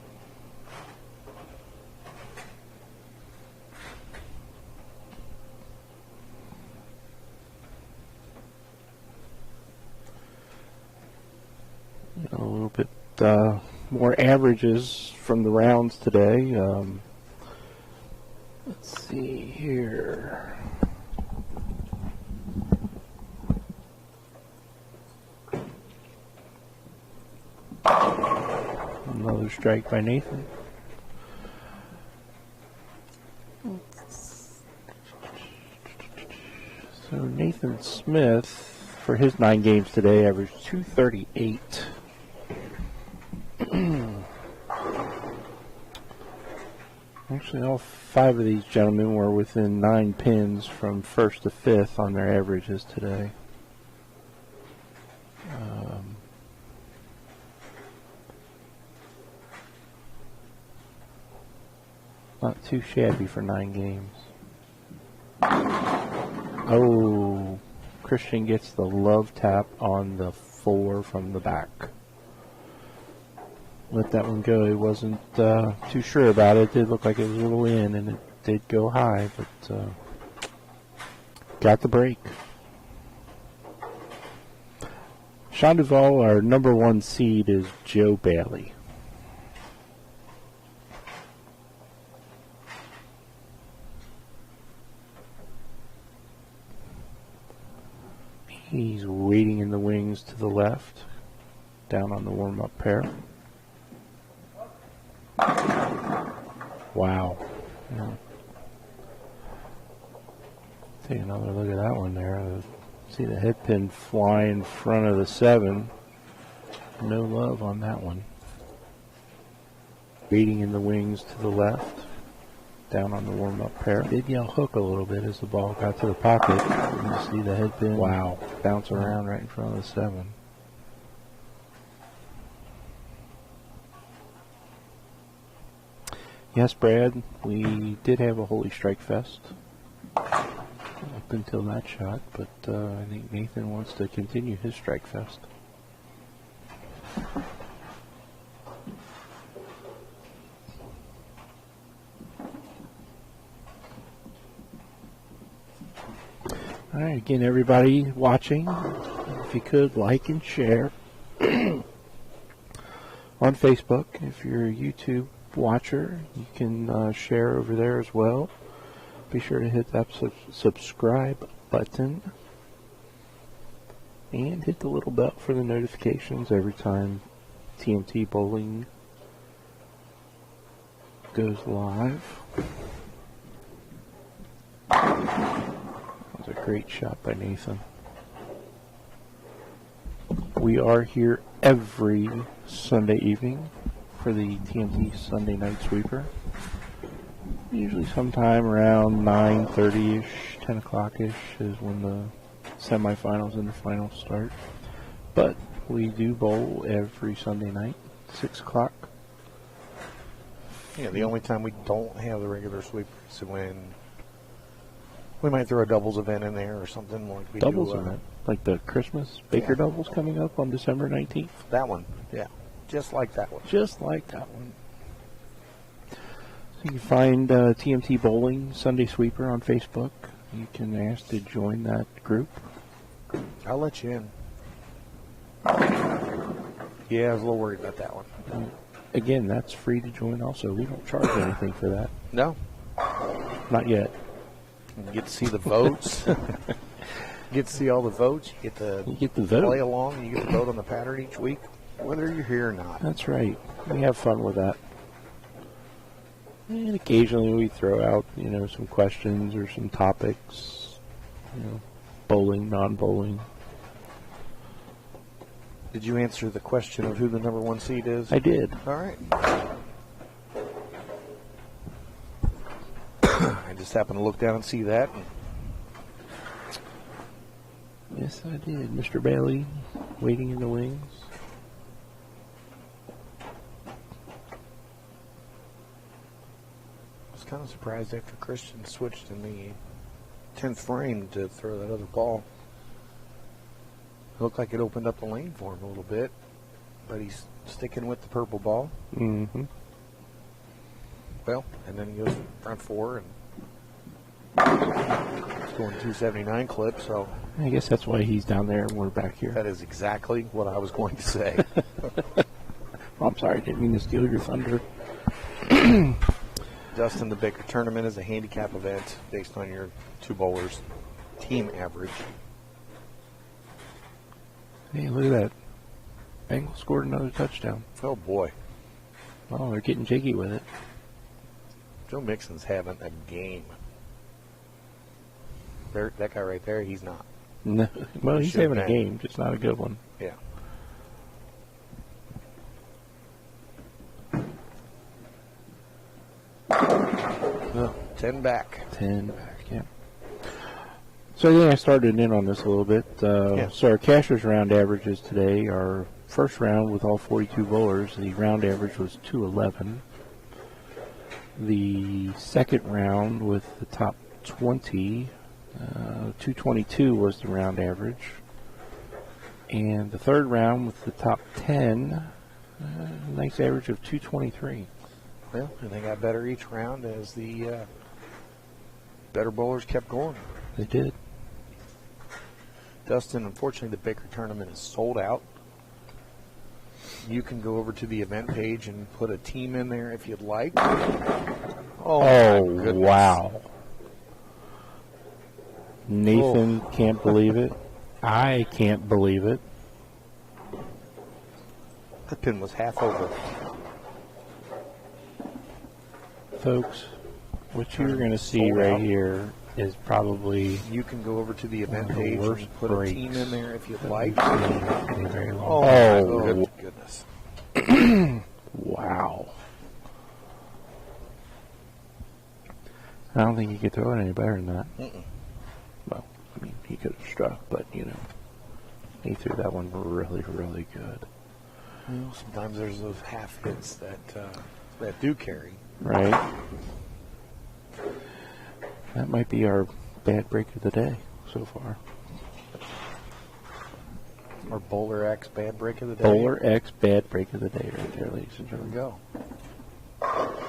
A little bit more averages from the rounds today. Let's see here. Another strike by Nathan. So Nathan Smith, for his 9 games today, averaged 238. Actually, all 5 of these gentlemen were within 9 pins from 1st to 5th on their averages today. Not too shabby for 9 games. Oh, Christian gets the love tap on the 4 from the back. Let that one go. He wasn't too sure about it. It did look like it was a little in, and it did go high, but got the break. Sean Duval, our number 1 seed, is Joe Bailey. He's waiting in the wings to the left, down on the warm-up pair. Wow. Yeah. Take another look at that one there. See the head pin fly in front of the 7. No love on that one. Waiting in the wings to the left, down on the warm-up pair. Did yell hook a little bit as the ball got to the pocket. You see the head pin, wow, bounce around right in front of the 7. Yes, Brad, we did have a Holy Strike Fest up until that shot, but I think Nathan wants to continue his Strike Fest. All right, again, everybody watching, if you could, like and share on Facebook. If you're a YouTube watcher, you can share over there as well. Be sure to hit that subscribe button and hit the little bell for the notifications every time TMT Bowling goes live. That was a great shot by Nathan. We are here every Sunday evening for the TMT Sunday Night Sweeper. Usually sometime around 9:30ish, 10 o'clock-ish is when the semifinals and the finals start. But we do bowl every Sunday night, 6 o'clock. Yeah, the only time we don't have the regular sweeper is when we might throw a doubles event in there or something like we Doubles do. event, like the Christmas Baker doubles coming up on December 19th. That one, yeah. Just like that one. Just like that one. So you can find TMT Bowling Sunday Sweeper on Facebook. You can ask to join that group. I'll let you in. Yeah, I was a little worried about that one. Again, that's free to join also. We don't charge anything for that. No. Not yet. You get to see the votes. get to see all the votes. You get to You get the play vote. along. You get to vote on the pattern each week, whether you're here or not. That's right. We have fun with that. And occasionally we throw out, some questions or some topics. Bowling, non-bowling. Did you answer the question of who the number 1 seed is? I did. All right. I just happened to look down and see that. Yes, I did. Mr. Bailey, waiting in the wings. I was kind of surprised after Christian switched in the 10th frame to throw that other ball. It looked like it opened up the lane for him a little bit, but he's sticking with the purple ball. Mm-hmm. Well, and then he goes front 4 and it's going 279 clip, so I guess that's why he's down there and we're back here. that is exactly what I was going to say. I'm sorry, I didn't mean to steal your thunder. Dustin, the Baker Tournament is a handicap event based on your 2 bowlers' team average. Hey, look at that. Bengals scored another touchdown. Oh, boy. Oh, they're getting jiggy with it. Joe Mixon's having a game. There, that guy right there, he's not. No, well, he's Should've having a been. game, just not a good one. Yeah. Well, 10 back. 10 back, yeah. So I think I started in on this a little bit. Yeah. So our cashier's round averages today, our first round with all 42 bowlers, the round average was 211. The second round with the top 20, 222 was the round average. And the third round with the top 10, nice average of 223. Well, and they got better each round as the better bowlers kept going. They did. Dustin, unfortunately, the Baker Tournament is sold out. You can go over to the event page and put a team in there if you'd like. Oh, my goodness. Wow. Nathan can't believe it. I can't believe it. That pin was half over. Folks, what you're going to see right here is probably You can go over to the event One of the page worst and put a breaks team in there if you'd like. in a very long Oh, my goodness. Wow. I don't think he could throw it any better than that. Well, I mean, he could have struck, but, he threw that one really, really good. Well, sometimes there's those half hits that do carry. Right? That might be our bad break of the day so far. Or Bowler X bad break of the day. Bowler X bad break of the day right there, ladies and There we gentlemen. go.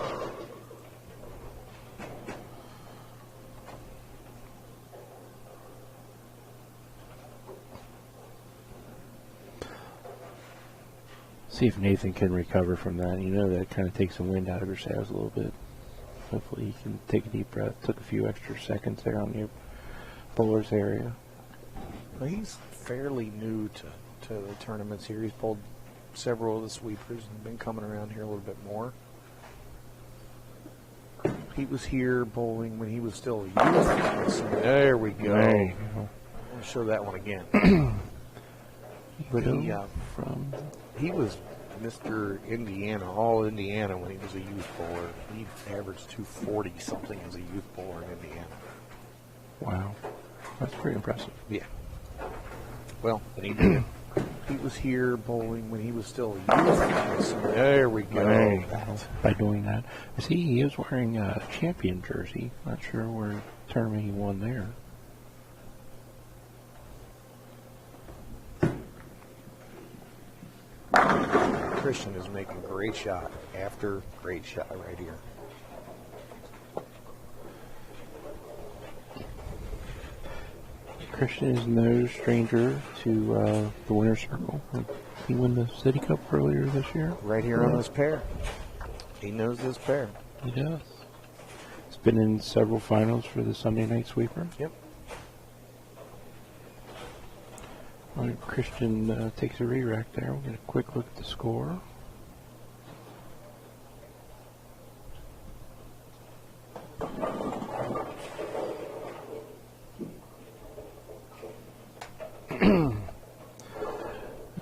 See if Nathan can recover from that. That kind of takes some wind out of your sails a little bit. Hopefully he can take a deep breath. Took a few extra seconds there on the bowler's area. Well, he's fairly new to the tournaments here. He's pulled several of the sweepers and been coming around here a little bit more. He was here bowling when he was still a youth. So there we go. There you go. I'll show that one again. From He was Mr. Indiana, all Indiana when he was a youth bowler. He averaged 240 something as a youth bowler in Indiana. wow, that's pretty impressive. Yeah. Well, and he did. He was here bowling when he was still a youth. So there we go. There you go. By doing that, see, he is wearing a champion jersey. Not sure where tournament he won there. Christian is making great shot after great shot right here. Christian is no stranger to the winner's circle. He won the City Cup earlier this year. Right here on this pair. He knows this pair. He does. He's been in several finals for the Sunday Night Sweeper. Yep. While Christian takes a re-rack there, we'll get a quick look at the score.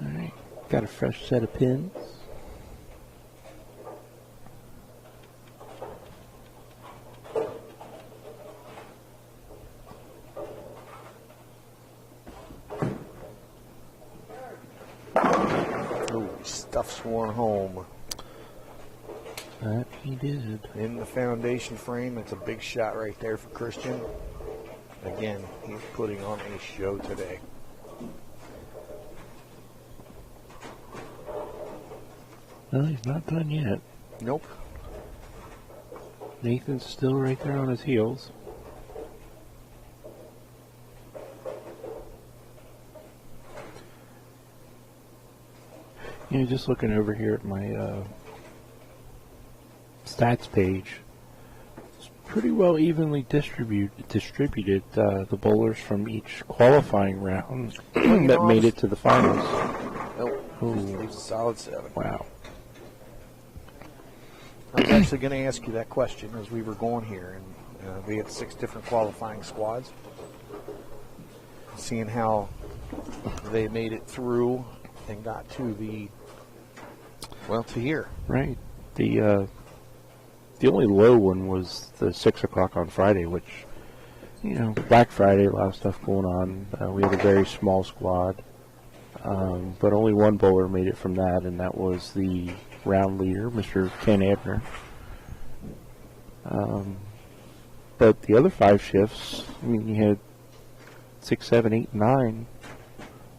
Alright, got a fresh set of pins. Stuff's one home. That he did. In the foundation frame, it's a big shot right there for Christian. Again, he's putting on a show today. Well, he's not done yet. Nope. Nathan's still right there on his heels. You know, just looking over here at my stats page, it's pretty well evenly distributed the bowlers from each qualifying round that made it to the finals. Nope. Ooh. It's a solid 7. Wow. I was actually going to ask you that question as we were going here, and we had 6 different qualifying squads. Seeing how they made it through and got to to here. Right. The only low one was the 6 o'clock on Friday, which, you know, Black Friday, a lot of stuff going on. We had a very small squad, but only one bowler made it from that, and that was the round leader, Mr. Ken Abner. But the other 5 shifts, I mean, you had 6, 7, 8, 9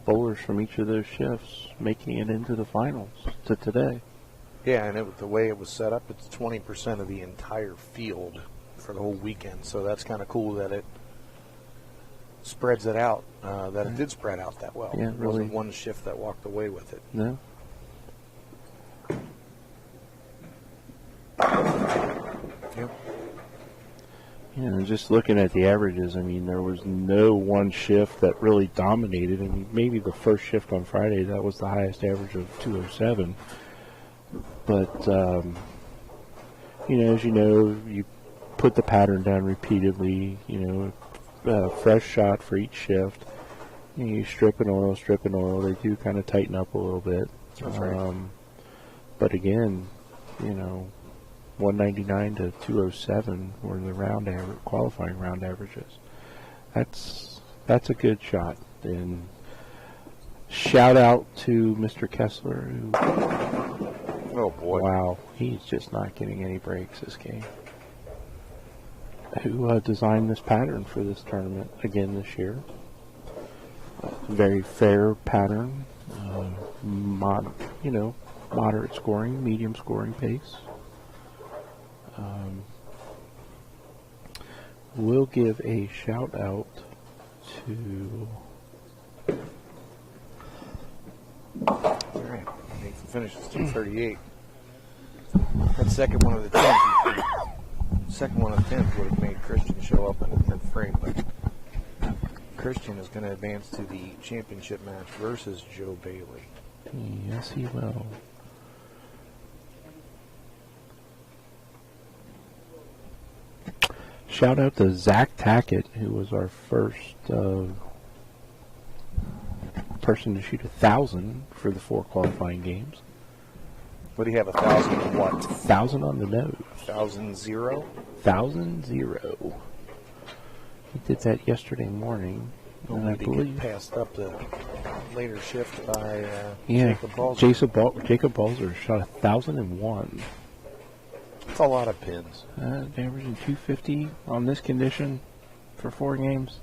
bowlers from each of those shifts making it into the finals to today. Yeah, and the way it was set up, it's 20% of the entire field for the whole weekend. So that's kind of cool that it spreads it out, that it did spread out that well. Yeah, it really. wasn't one shift that walked away with it. No. Yep. Yeah, and just looking at the averages, I mean, there was no one shift that really dominated. I mean, maybe the first shift on Friday, that was the highest average of 207. But, you know, as you know, you put the pattern down repeatedly, you know, fresh shot for each shift. You strip and oil. They do kind of tighten up a little bit. That's right. But again, you know, 199 to 207 were the qualifying round averages. That's a good shot. And shout out to Mr. Kessler, who, Oh, boy. wow, he's just not getting any breaks this game. Who designed this pattern for this tournament again this year? Very fair pattern. Moderate scoring, medium scoring pace. We'll give a shout out to. All right. Nathan finishes 238. That second one of the 10s would have made Christian show up in the 10th frame, but Christian is going to advance to the championship match versus Joe Bailey. Yes, he will. Shout out to Zach Tackett, who was our first person to shoot 1,000 for the 4 qualifying games. What do you have, 1,000 and what? 1,000 on the nose. 1,000-0? 1,000-0. He did that yesterday morning. And I Only to believe get passed up the later shift by yeah, Jacob Balzer. Jacob Balzer shot 1,001. That's a lot of pins. Averaging 250 on this condition for 4 games.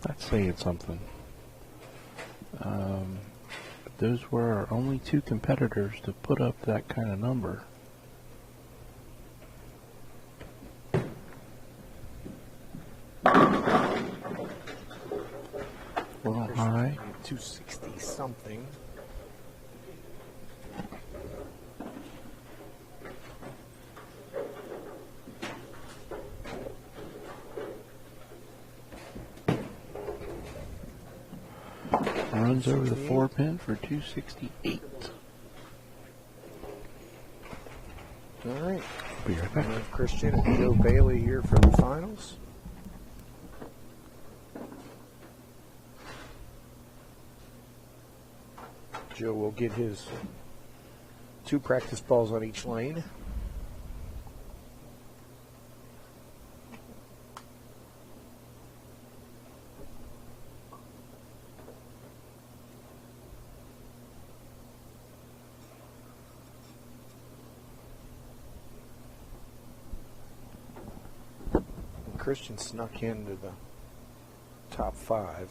That's saying something. Those were our only 2 competitors to put up that kind of number. A little high. 260 something. runs over the 4-pin for 268. All right. Be right back. We have Christian and Joe Bailey here for the finals. Joe will get his 2 practice balls on each lane. Christian snuck into the top 5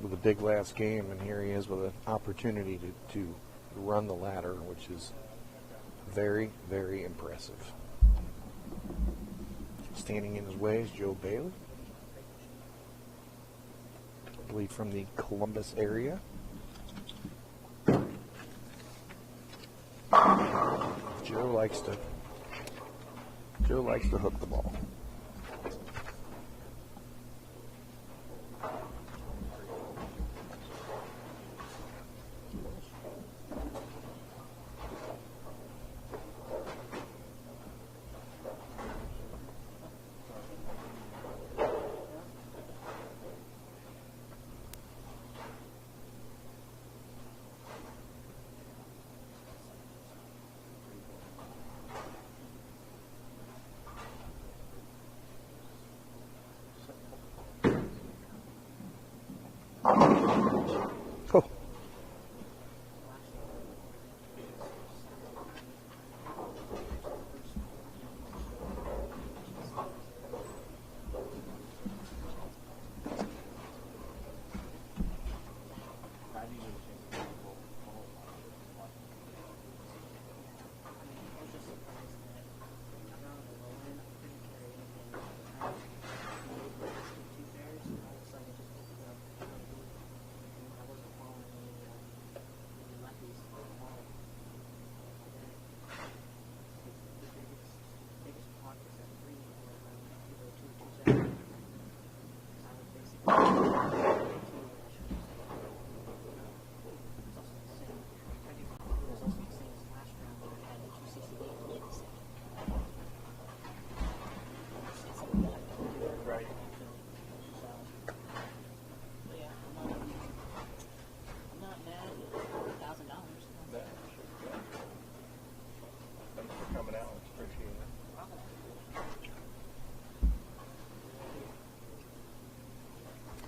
with a big last game, and here he is with an opportunity to run the ladder, which is very, very impressive. Standing in his way is Joe Bailey, I believe from the Columbus area. Joe likes to hook the ball. Oh.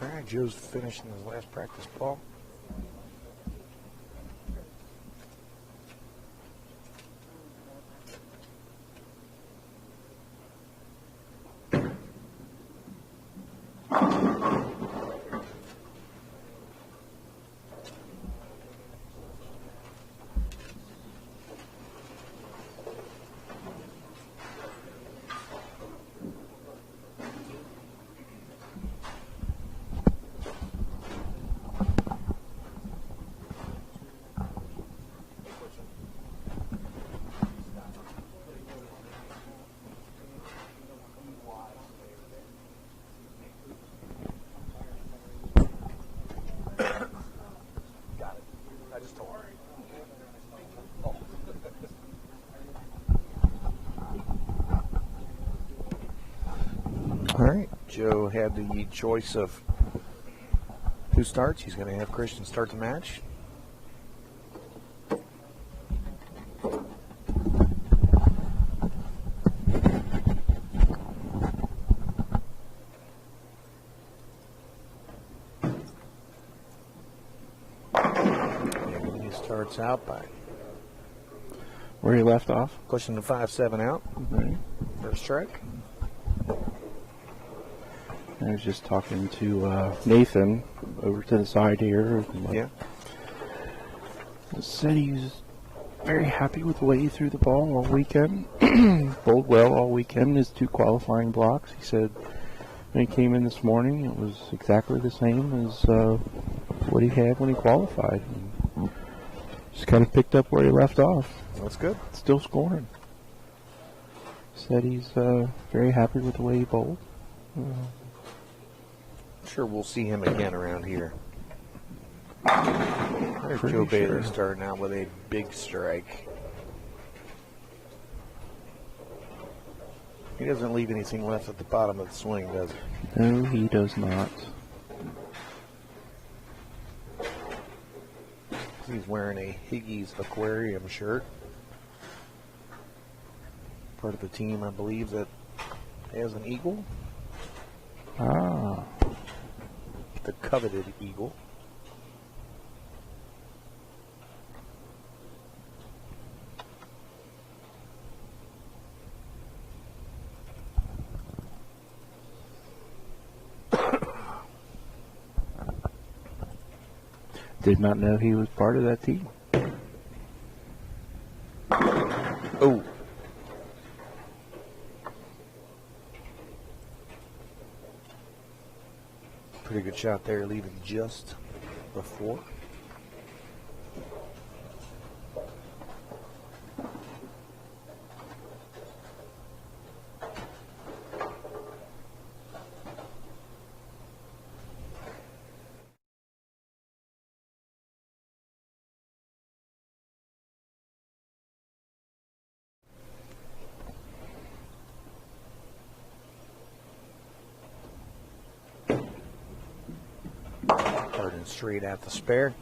All right, Joe's finishing his last practice ball. All right, Joe had the choice of who starts. He's going to have Christian start the match. And he starts out by Where he left off. pushing the 5-7 out. Right. First strike. I was just talking to Nathan over to the side here. Yeah. Said he was very happy with the way he threw the ball all weekend. Bowled well all weekend. His 2 qualifying blocks. He said when he came in this morning, it was exactly the same as what he had when he qualified. And just kind of picked up where he left off. That's good. Still scoring. Said he's very happy with the way he bowled. sure we'll see him again around here. There's Joe Bailey starting out with a big strike. He doesn't leave anything left at the bottom of the swing, does he? No, he does not. He's wearing a Higgy's Aquarium shirt. Part of the team, I believe, that has an eagle. Ah. The coveted eagle. Did not know he was part of that team. Oh. Pretty good shot there, leaving just before. Harden straight at the spare.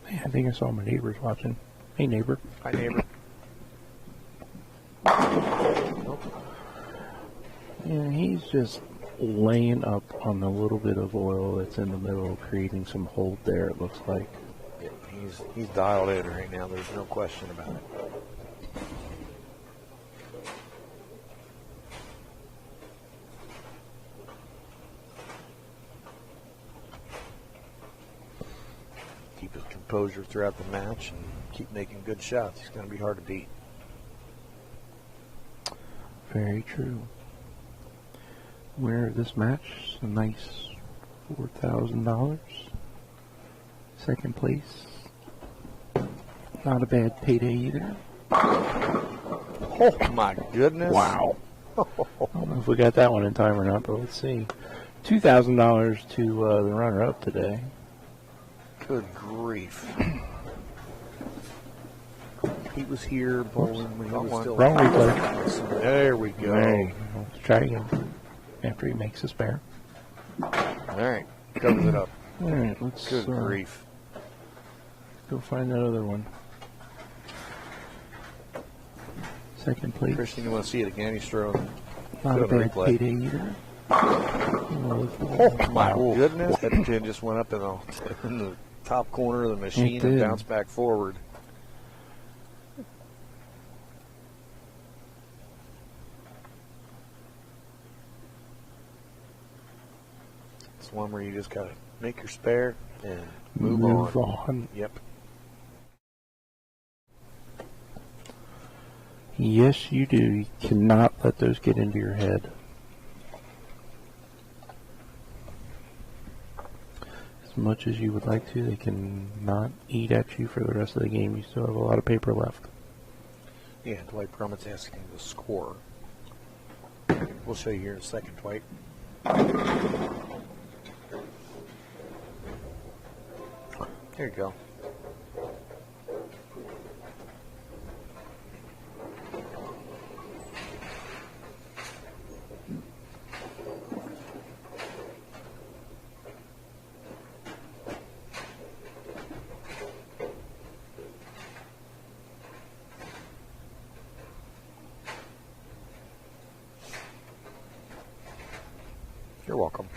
Man, I think I saw my neighbors watching. Hey, neighbor. Hi, neighbor. Yeah, he's just laying up on the little bit of oil that's in the middle, creating some hold there, it looks like. Yeah, he's dialed in right now. There's no question about it. Keep his composure throughout the match and keep making good shots. He's going to be hard to beat. Very true. Winner of this match, a nice $4,000. Second place. Not a bad payday either. Oh my goodness. Wow. I don't know if we got that one in time or not, but let's see. $2,000 to the runner-up today. Good grief. He was here bowling when he was still Wrong replay. There we go. Let's try again after he makes a spare. All right, covers it up. All right, let's Good grief. go find that other one. Second place. Christian, you want to see it again? He's throwing. Not a Good bad replay. payday either. Oh my goodness! That pin just went up in the top corner of the machine and bounced back forward. It's one where you just gotta make your spare and move on. Yep. Yes, you do. You cannot let those get into your head. As much as you would like to, they can not eat at you for the rest of the game. You still have a lot of paper left. Yeah, Dwight Brummett asking the score. We'll show you here in a second, Dwight. There you go. You're welcome.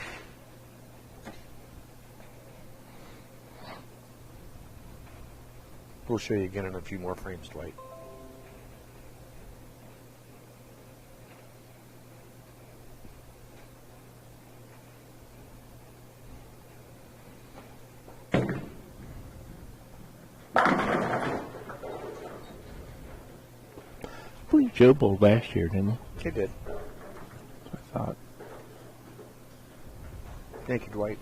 We'll show you again in a few more frames, Dwight. believe Joe bowled last year, didn't he? He did. I thought. Thank you, Dwight.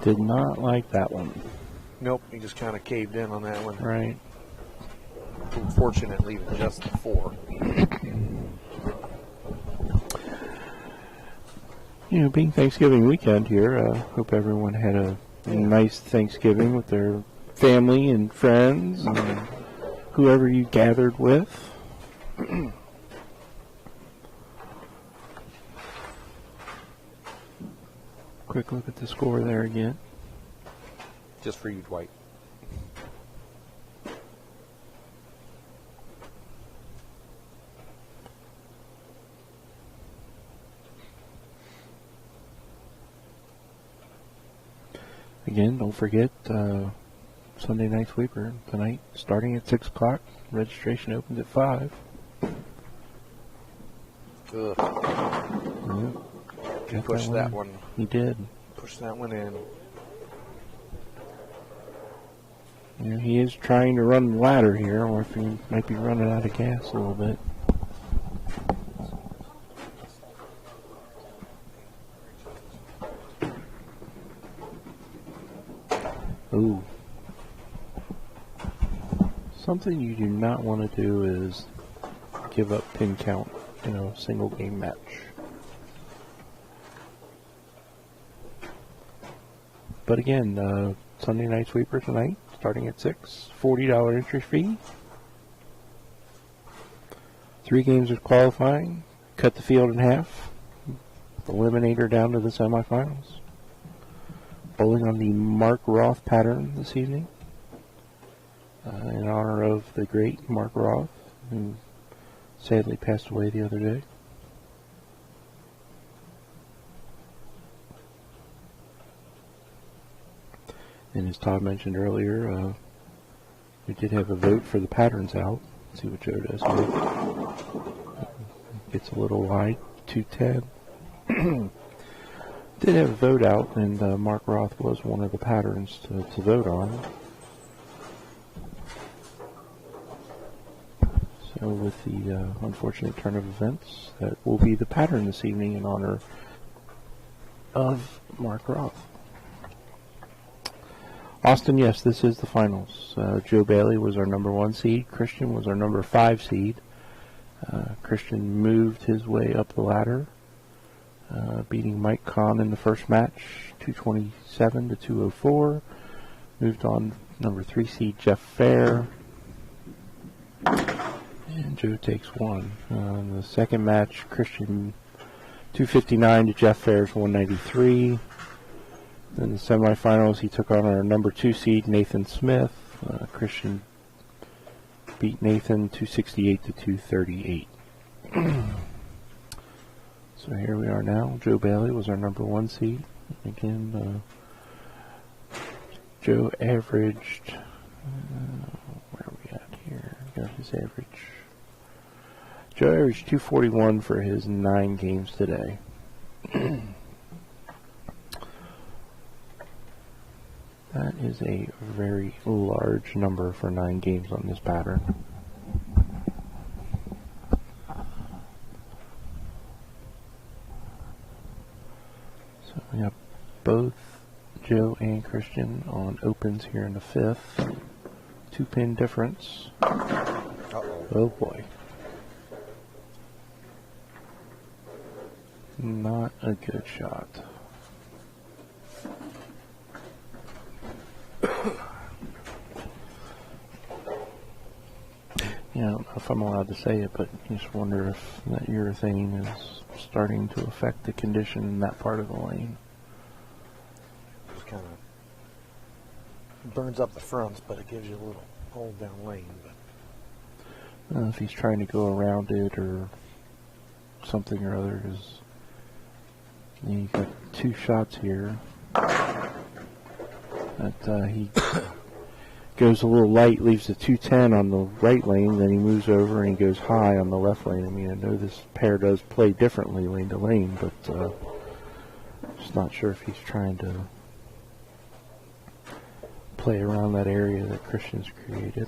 Did not like that one. Nope, he just kind of caved in on that one. Right. Unfortunately, leaving just the 4. You know, being Thanksgiving weekend here, hope everyone had a nice Thanksgiving with their family and friends and whoever you gathered with. Quick look at the score there again. Just for you, Dwight. Again, don't forget Sunday Night Sweeper tonight, starting at 6 o'clock. Registration opens at 5. Ugh. Yep. He pushed that one. He did. Push that one in. Yeah, he is trying to run the ladder here, or if he might be running out of gas a little bit. Ooh. Something you do not want to do is give up pin count in a single game match. But again, Sunday Night Sweeper tonight, starting at 6, $40 entry fee. 3 games of qualifying, cut the field in half, eliminator down to the semifinals. Bowling on the Mark Roth pattern this evening, in honor of the great Mark Roth, who sadly passed away the other day. And as Todd mentioned earlier, we did have a vote for the patterns out. Let's see what Joe does here. Gets a little wide, 210. Did have a vote out, and Mark Roth was one of the patterns to vote on. So with the unfortunate turn of events, that will be the pattern this evening in honor of Mark Roth. Austin, yes, this is the finals. Joe Bailey was our number 1 seed. Christian was our number 5 seed. Christian moved his way up the ladder, beating Mike Kahn in the first match, 227 to 204. Moved on number 3 seed Jeff Fair. And Joe takes 1. The second match, Christian 259 to Jeff Fair's 193. In the semifinals, he took on our number 2 seed, Nathan Smith. Christian beat Nathan 268 to 238. So here we are now. Joe Bailey was our number 1 seed. Again, Joe averaged, where are we at here? Got his average. Joe averaged 241 for his 9 games today. That is a very large number for 9 games on this pattern. So we got both Joe and Christian on opens here in the 5th. 2-pin difference. Oh boy. Not a good shot. Yeah, I don't know if I'm allowed to say it, but I just wonder if that urethane is starting to affect the condition in that part of the lane. Just kind of burns up the fronts, but it gives you a little hold down lane. But I don't know if he's trying to go around it or something or other. You've got 2 shots here. That he goes a little light, leaves the 210 on the right lane, then he moves over and he goes high on the left lane. I mean, I know this pair does play differently lane to lane, but just not sure if he's trying to play around that area that Christian's created.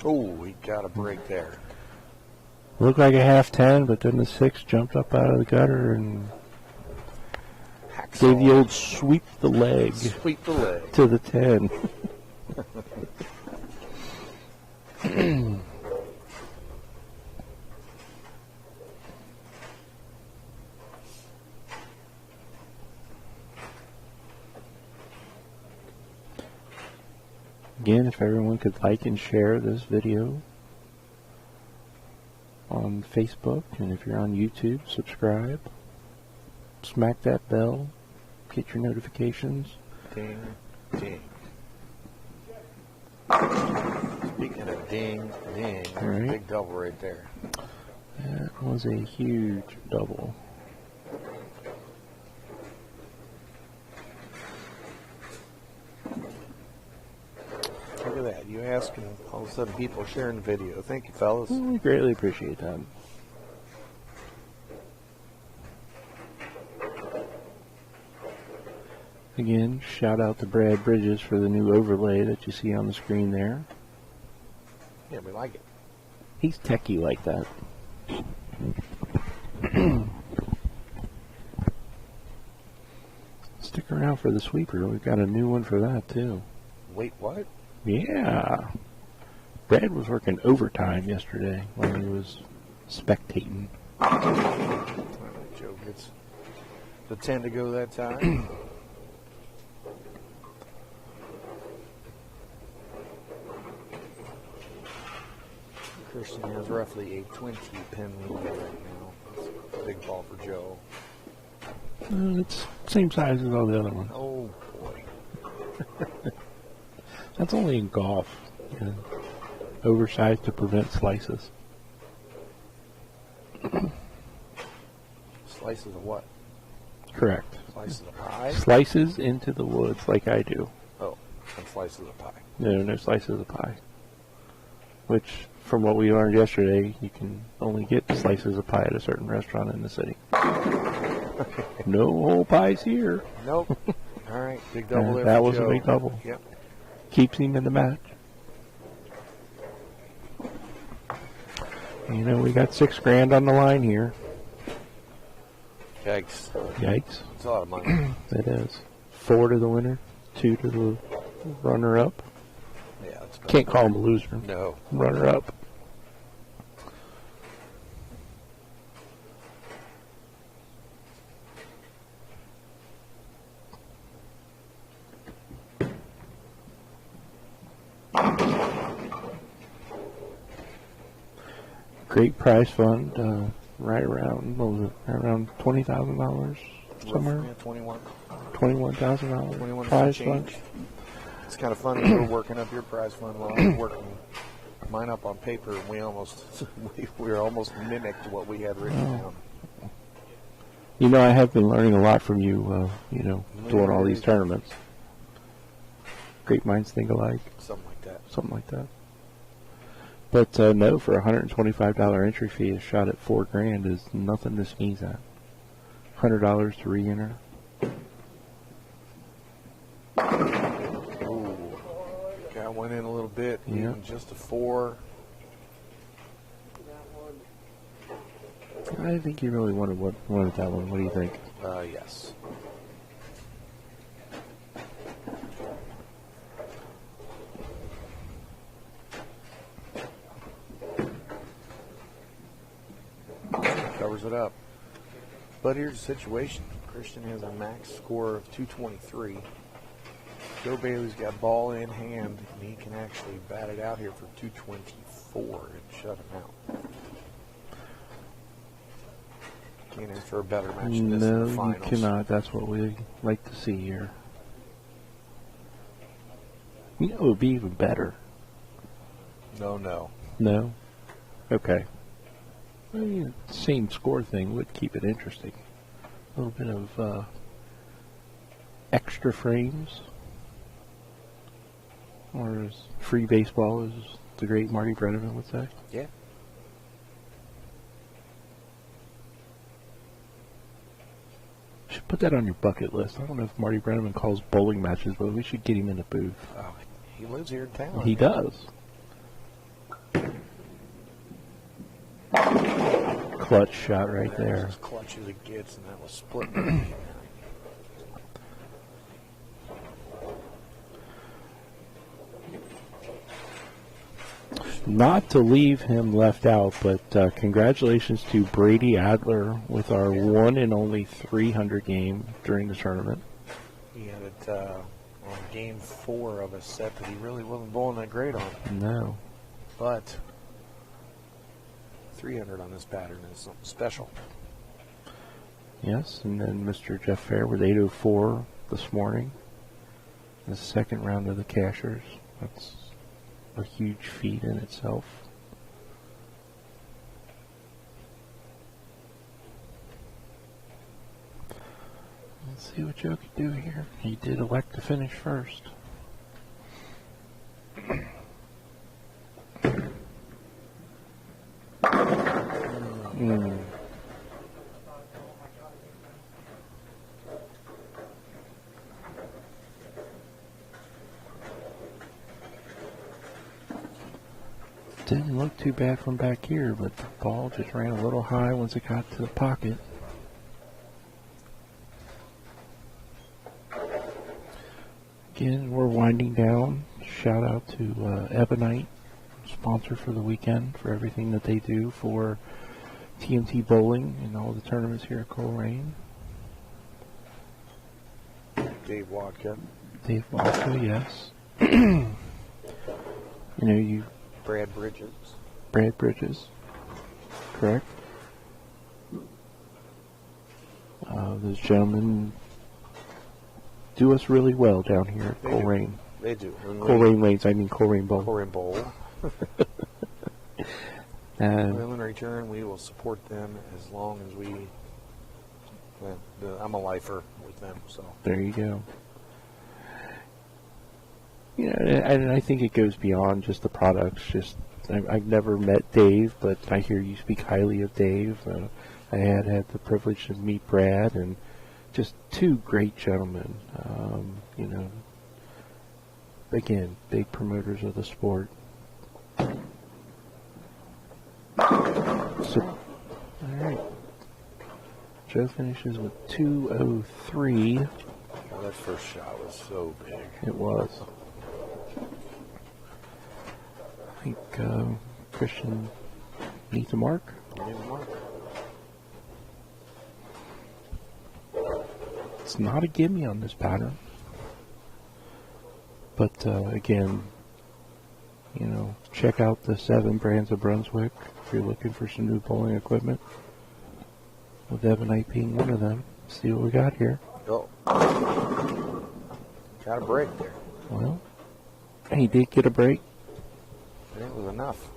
Oh, he got a break there. Looked like a half 10, but then the 6 jumped up out of the gutter and gave the old sweep the leg Sweep the leg. to the 10. Again, if everyone could like and share this video on Facebook, and if you're on YouTube, subscribe, smack that bell, get your notifications. Ding, ding. Speaking of ding, ding, there's Right. a big double right there. That was a huge double. Look at that. You ask, and all of a sudden people are sharing the video. Thank you, fellas. We greatly appreciate that. Again, shout out to Brad Bridges for the new overlay that you see on the screen there. Yeah, we like it. He's techie like that. Stick around for the sweeper. We've got a new one for that too. Wait, what? Yeah. Brad was working overtime yesterday when he was spectating. Joe gets the 10 to go that time. Christian has roughly a 20 pin lead right now. It's a big ball for Joe. It's same size as all the other ones. Oh boy. That's only in golf. You know, oversized to prevent slices. Slices of what? Correct. Slices of pie? Slices into the woods like I do. Oh, and slices of pie. No slices of pie. Which, from what we learned yesterday, you can only get slices of pie at a certain restaurant in the city. No whole pies here. Nope. All right, big double there. That for was Joe. a big double. Yep. Keeps him in the match. You know, we got $6,000 on the line here. Yikes. Yikes. It's a lot of money. It is. 4 to the winner, 2 to the runner-up. Yeah, it's been Can't call him a loser. No. Runner-up. Great prize fund, right around, what was it, around $20,000 somewhere? Yeah, 21. $21,000 21 prize change. fund. It's kind of funny. You were working up your prize fund while I was working mine up on paper, and we almost mimicked what we had written down. You know, I have been learning a lot from you, you know, doing all these tournaments. Great minds think alike. Something like that. Something like that. But no, for a $125 entry fee, a shot at $4,000 is nothing to sneeze at. $100 to re-enter. Ooh, guy went in a little bit. Yeah. Even just a 4. I think you really wanted that one. What do you think? Yes. Covers it up. But here's the situation. Christian has a max score of 223. Joe Bailey's got ball in hand, and he can actually bat it out here for 224 and shut him out. Can't ask for a better match than this in No, the you finals. cannot. That's what we like to see here. You know, it would be even better. No, no. No? Okay. I mean, same score thing would keep it interesting. A little bit of extra frames. Or as free baseball, as the great Marty Brenneman would say. Yeah. Should put that on your bucket list. I don't know if Marty Brenneman calls bowling matches, but we should get him in the booth. Oh, he lives here in town. He does. Clutch shot right there. As clutch as it gets, and that was split. Not to leave him left out, but congratulations to Brady Adler with our one and only 300 game during the tournament. He had it on game 4 of a set that he really wasn't bowling that great on. No. But 300 on this pattern is something special. Yes, and then Mr. Jeff Fair with 804 this morning. The second round of the Cashers. That's a huge feat in itself. Let's see what Joe could do here. He did elect to finish first. Didn't look too bad from back here, but the ball just ran a little high once it got to the pocket. Again, we're winding down. Shout out to Ebonite, sponsor for the weekend, for everything that they do for TMT Bowling and all the tournaments here at Coleraine. Dave Wadka. Dave also, yes. You know, Brad Bridges. Brad Bridges, correct? Those gentlemen do us really well down here at Coleraine. They do. Coleraine Lanes, I mean Coleraine Bowl. Coleraine Bowl. And Well, in return, we will support them as long as we. Well, I'm a lifer with them, so. there you go. Yeah, and I think it goes beyond just the products. Just I've never met Dave, but I hear you speak highly of Dave. I had the privilege to meet Brad, and just two great gentlemen. You know, again, big promoters of the sport. So, all right. Joe finishes with 203. Oh, that first shot was so big. It was. I think Christian needs a mark. It's not a gimme on this pattern. But again, you know, check out the 7 brands of Brunswick if you're looking for some new bowling equipment. With Ebonite being one of them. See what we got here. Oh. Got a break there. Well, he did get a break. That was enough.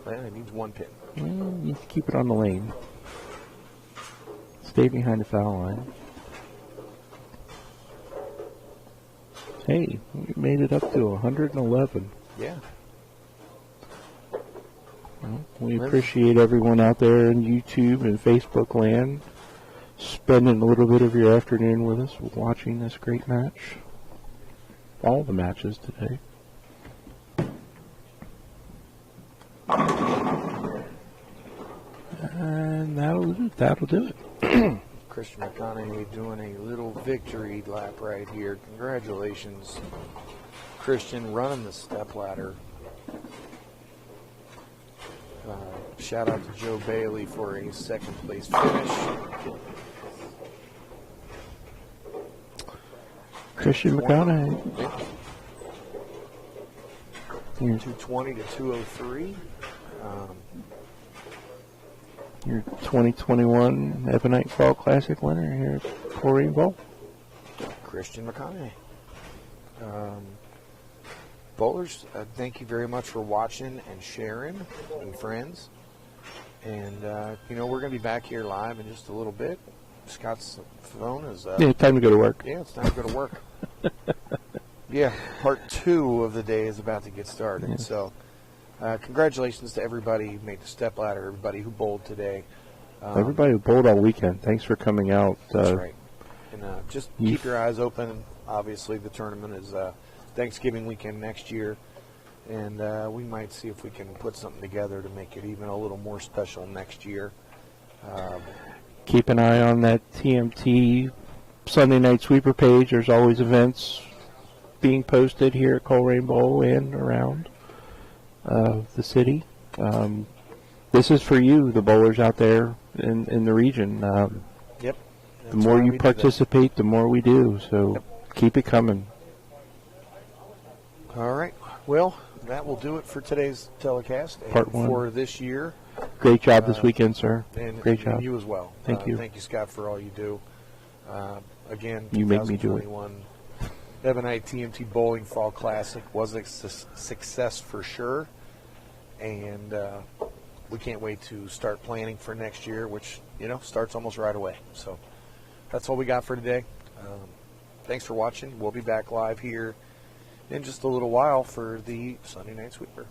Well, it needs 1 pin. Well, you need to keep it on the lane. Stay behind the foul line. Hey, we made it up to 111. Yeah. Well, we appreciate everyone out there in YouTube and Facebook land spending a little bit of your afternoon with us watching this great match. All the matches today. And that'll do it. Christian Mcconaughey doing a little victory lap right here. Congratulations, Christian, running the stepladder. Shout out to Joe Bailey for a 2nd place finish. Christian Mcconaughey. 220 to 203. Your 2021 Ebonite Fall Classic winner here at Coal Bowl. Christian Mcconaughey. Bowlers, thank you very much for watching and sharing, and friends. And, we're going to be back here live in just a little bit. Scott's phone is... yeah, time to go to work. Yeah, it's time to go to work. Yeah, part 2 of the day is about to get started. Yeah. So, congratulations to everybody who made the Stepladder, everybody who bowled today. Everybody who bowled all weekend, thanks for coming out. That's right. And just keep your eyes open. Obviously, the tournament is Thanksgiving weekend next year. And we might see if we can put something together to make it even a little more special next year. Keep an eye on that TMT Sunday Night Sweeper page. There's always events being posted here at Coal Bowl and around the city. This is for you, the bowlers out there in the region. Yep. The more you participate, the more we do. So keep it coming. All right. Well, that will do it for today's telecast and Part 1 for this year. Great job this weekend, sir. And Great job. You as well. Thank you. Thank you, Scott, for all you do. Again, You make me do it. 2021 Ebonite TMT Bowling Fall Classic was a success for sure. And we can't wait to start planning for next year, which, starts almost right away. So that's all we got for today. Thanks for watching. We'll be back live here in just a little while for the Sunday Night Sweeper.